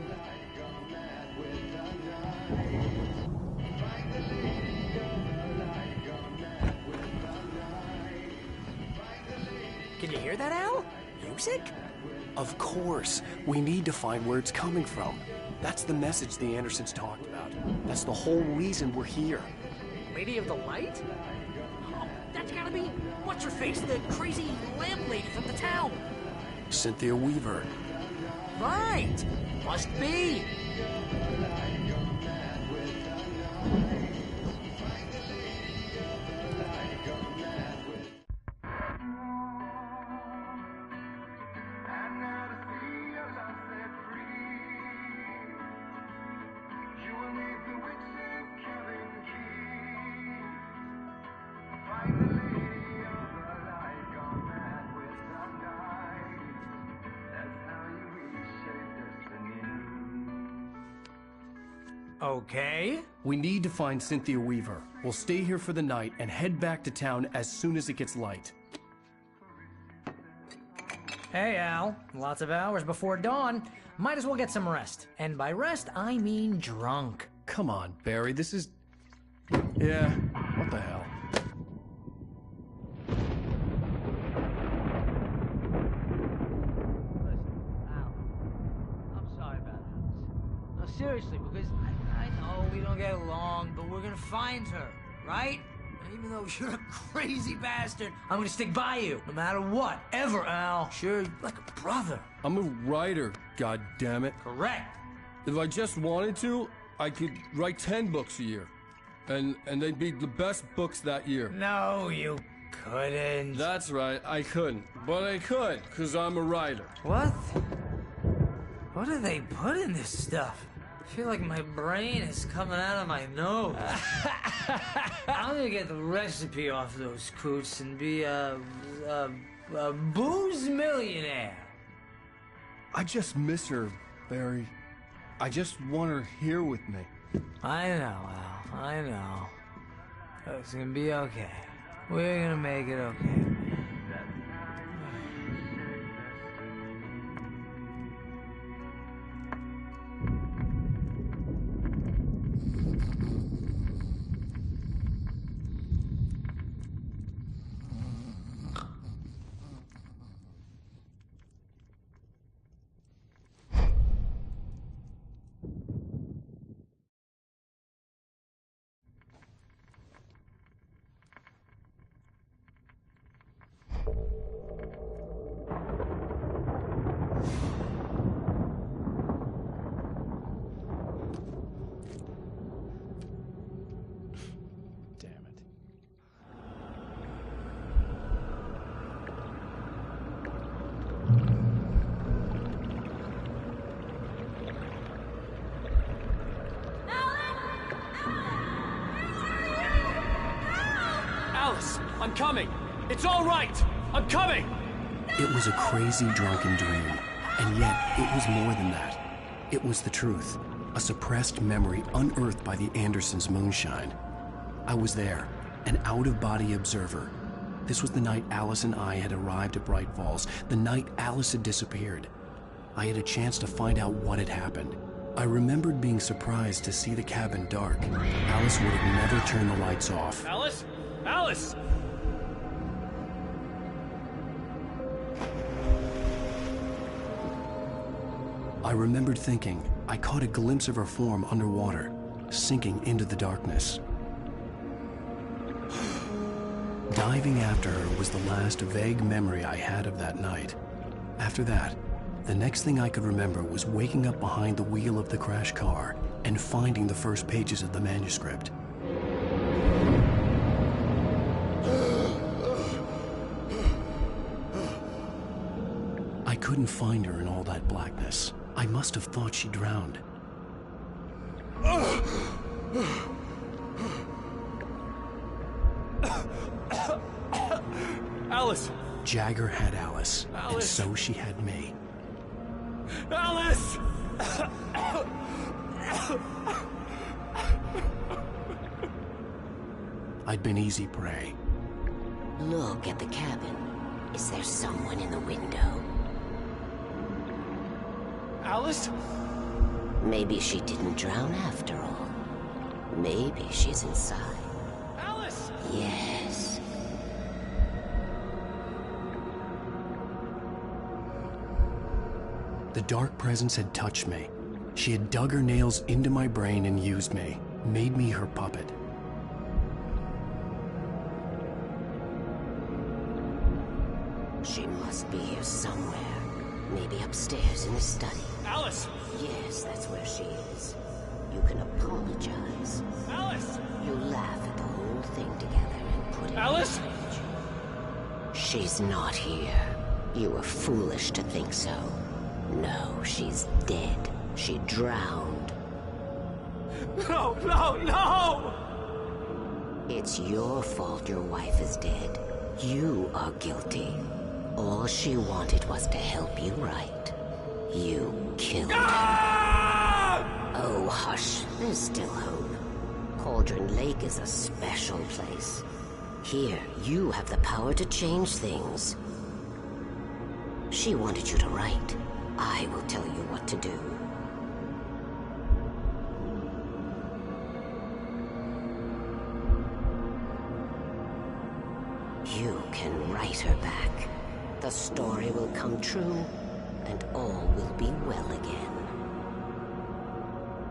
Can you hear that, Al? Music? Of course. We need to find where it's coming from. That's the message the Andersons talked about. That's the whole reason we're here. Lady of the Light? Oh, that's gotta be... What's-her-face, the crazy lamp lady from the town. Cynthia Weaver. Right! Must be! Okay. We need to find Cynthia Weaver. We'll stay here for the night and head back to town as soon as it gets light. Hey, Al. Lots of hours before dawn. Might as well get some rest. And by rest, I mean drunk. Come on, Barry. This is... Yeah, what the hell? I'm sorry about Alice. No, seriously, because I know we don't get along, but we're gonna find her, right? And even though you're a crazy bastard, I'm gonna stick by you, no matter what, ever, Al. Sure, like a brother. I'm a writer, goddammit. Correct. If I just wanted to, I could write 10 books a year. And they'd be the best books that year. No, you couldn't. That's right, I couldn't. But I could, because I'm a writer. What? What do they put in this stuff? I feel like my brain is coming out of my nose. I'm gonna get the recipe off those coots and be a booze millionaire. I just miss her, Barry. I just want her here with me. I know, Al. I know. It's gonna be okay. We're gonna make it okay. I'm coming! It's all right! I'm coming! It was a crazy, drunken dream, and yet it was more than that. It was the truth, a suppressed memory unearthed by the Andersons' moonshine. I was there, an out-of-body observer. This was the night Alice and I had arrived at Bright Falls, the night Alice had disappeared. I had a chance to find out what had happened. I remembered being surprised to see the cabin dark. Alice would have never turned the lights off. Alice? Alice! I remembered thinking I caught a glimpse of her form underwater, sinking into the darkness. Diving after her was the last vague memory I had of that night. After that, the next thing I could remember was waking up behind the wheel of the crashed car and finding the first pages of the manuscript. I couldn't find her in all that blackness. I must have thought she drowned. Alice! Jagger had Alice, and Alice! so she had me. Alice! I'd been easy prey. Look at the cabin. Is there someone in the window? Alice? Maybe she didn't drown after all. Maybe she's inside. Alice! Yes. The dark presence had touched me. She had dug her nails into my brain and used me, made me her puppet. She must be here somewhere. Maybe upstairs in the study. Alice! Yes, that's where she is. You can apologize. Alice! You laugh at the whole thing together and put it Alice! on the page. She's not here. You were foolish to think so. No, she's dead. She drowned. No, no, no! It's your fault your wife is dead. You are guilty. All she wanted was to help you right. You killed her. Oh, hush. There's still hope. Cauldron Lake is a special place. Here, you have the power to change things. She wanted you to write. I will tell you what to do. You can write her back. The story will come true, and all will be well again.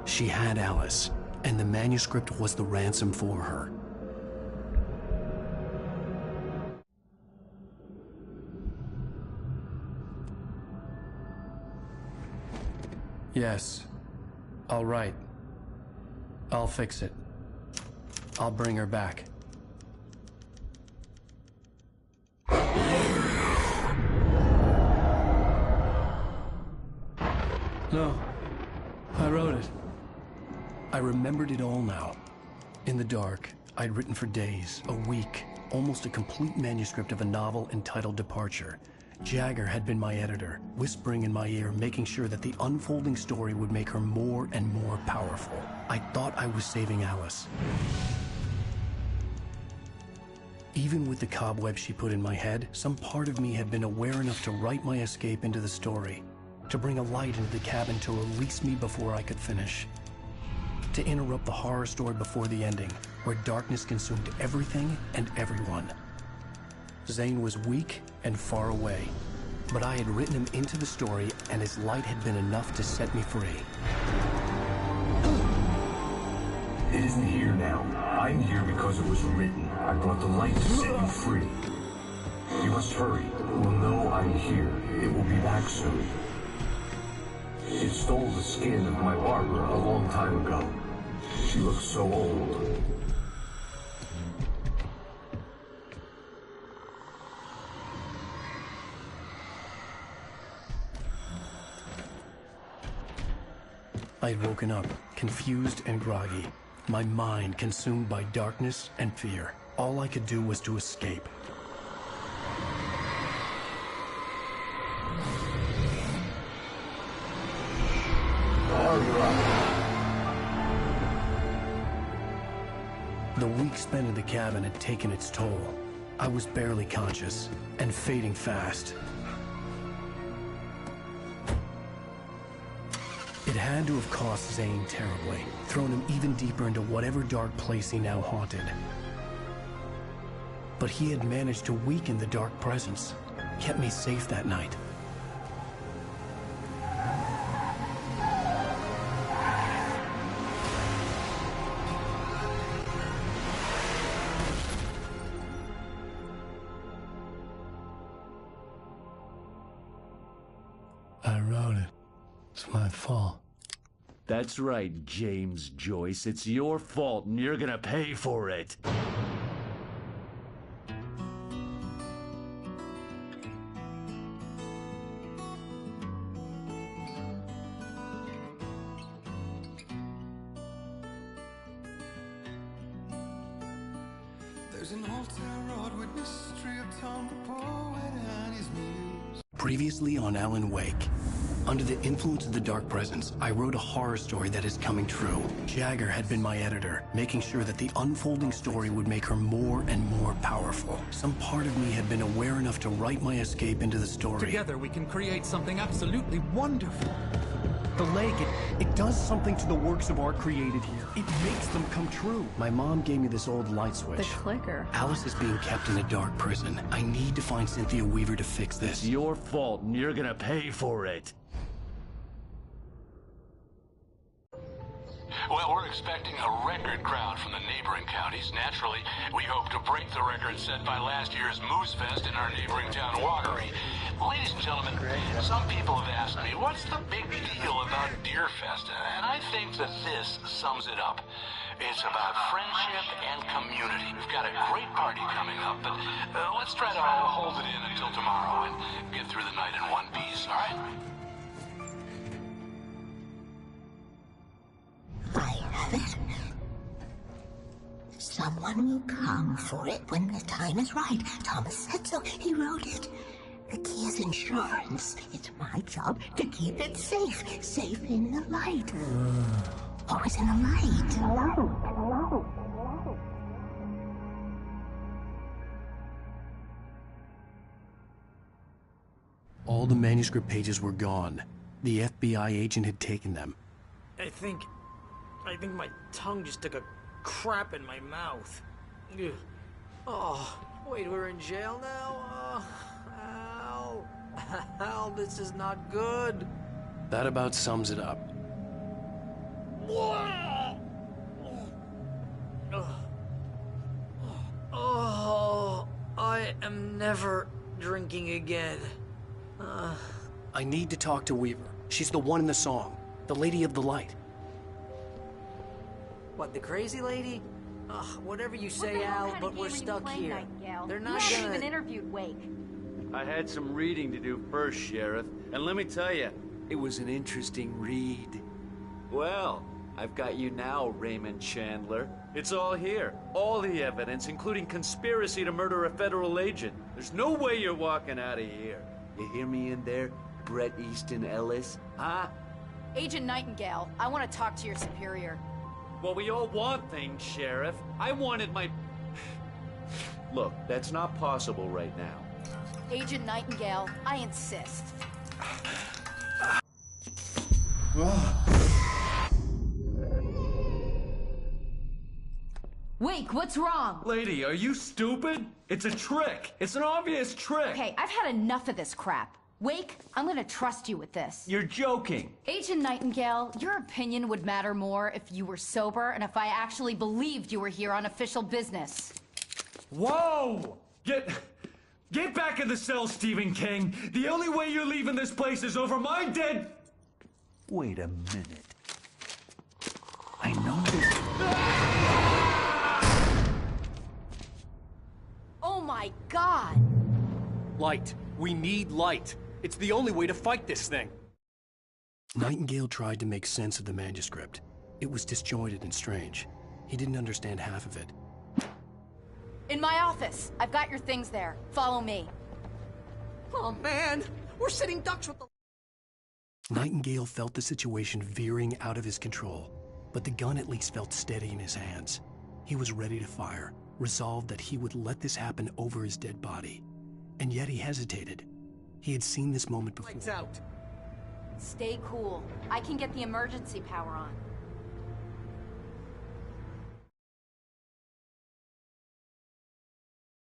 She had Alice, and the manuscript was the ransom for her. Yes. All right. I'll fix it. I'll bring her back. No. I wrote it. I remembered it all now. In the dark, I'd written for days, a week, almost a complete manuscript of a novel entitled Departure. Jagger had been my editor, whispering in my ear, making sure that the unfolding story would make her more and more powerful. I thought I was saving Alice. Even with the cobweb she put in my head, some part of me had been aware enough to write my escape into the story, to bring a light into the cabin to release me before I could finish, to interrupt the horror story before the ending, where darkness consumed everything and everyone. Zane was weak and far away, but I had written him into the story, and his light had been enough to set me free. It isn't here now. I'm here because it was written. I brought the light to set you free. You must hurry. It will know I'm here. It will be back soon. It stole the skin of my Barbara a long time ago. She looks so old. I'd woken up, confused and groggy, my mind consumed by darkness and fear. All I could do was to escape. The week spent in the cabin had taken its toll. I was barely conscious, and fading fast. It had to have cost Zane terribly, thrown him even deeper into whatever dark place he now haunted. But he had managed to weaken the dark presence, kept me safe that night. I wrote it. It's my fault. That's right, James Joyce. It's your fault, and you're gonna pay for it. There's an old town road with mystery of Tom the poet and his muse. Previously on Alan Wake. Under the influence of the Dark Presence, I wrote a horror story that is coming true. Jagger had been my editor, making sure that the unfolding story would make her more and more powerful. Some part of me had been aware enough to write my escape into the story. Together we can create something absolutely wonderful. The leg, it does something to the works of art created here. It makes them come true. My mom gave me this old light switch. The clicker. Alice is being kept in a dark prison. I need to find Cynthia Weaver to fix this. It's your fault, and you're gonna pay for it. Well, we're expecting a record crowd from the neighboring counties. Naturally, we hope to break the record set by last year's Moose Fest in our neighboring town, Watery. Ladies and gentlemen, some people have asked me, what's the big deal about Deer Fest? And I think that this sums it up. It's about friendship and community. We've got a great party coming up, but let's try to hold it in until tomorrow and get through the night in one piece, all right? I have it. Someone will come for it when the time is right. Thomas said so. He wrote it. The key is insurance. It's my job to keep it safe. Safe in the light. Always in the light. All the manuscript pages were gone. The FBI agent had taken them. I think my tongue just took a crap in my mouth. Ugh. Oh, wait, we're in jail now? Ow. Ow, this is not good. That about sums it up. Oh, I am never drinking again. I need to talk to Weaver. She's the one in the song. The Lady of the Light. What, the crazy lady? Whatever you say, Al, but we're stuck here. They're not You gonna... haven't even interviewed Wake. I had some reading to do first, Sheriff. And let me tell you, it was an interesting read. Well, I've got you now, Raymond Chandler. It's all here. All the evidence, including conspiracy to murder a federal agent. There's no way you're walking out of here. You hear me in there, Bret Easton Ellis? Huh? Agent Nightingale, I want to talk to your superior. Well, we all want things, Sheriff. I wanted my... Look, that's not possible right now. Agent Nightingale, I insist. Wake, what's wrong? Lady, are you stupid? It's a trick. It's an obvious trick. Okay, I've had enough of this crap. Wake, I'm gonna trust you with this. You're joking. Agent Nightingale, your opinion would matter more if you were sober and if I actually believed you were here on official business. Whoa! Get back in the cell, Stephen King. The only way you're leaving this place is over my dead... Wait a minute. I know this... Oh my God! Light. We need light. It's the only way to fight this thing. Nightingale tried to make sense of the manuscript. It was disjointed and strange. He didn't understand half of it. In my office. I've got your things there. Follow me. Oh, man! We're sitting ducks with the... Nightingale felt the situation veering out of his control, but the gun at least felt steady in his hands. He was ready to fire, resolved that he would let this happen over his dead body. And yet he hesitated. He had seen this moment before. Lights out. Stay cool. I can get the emergency power on.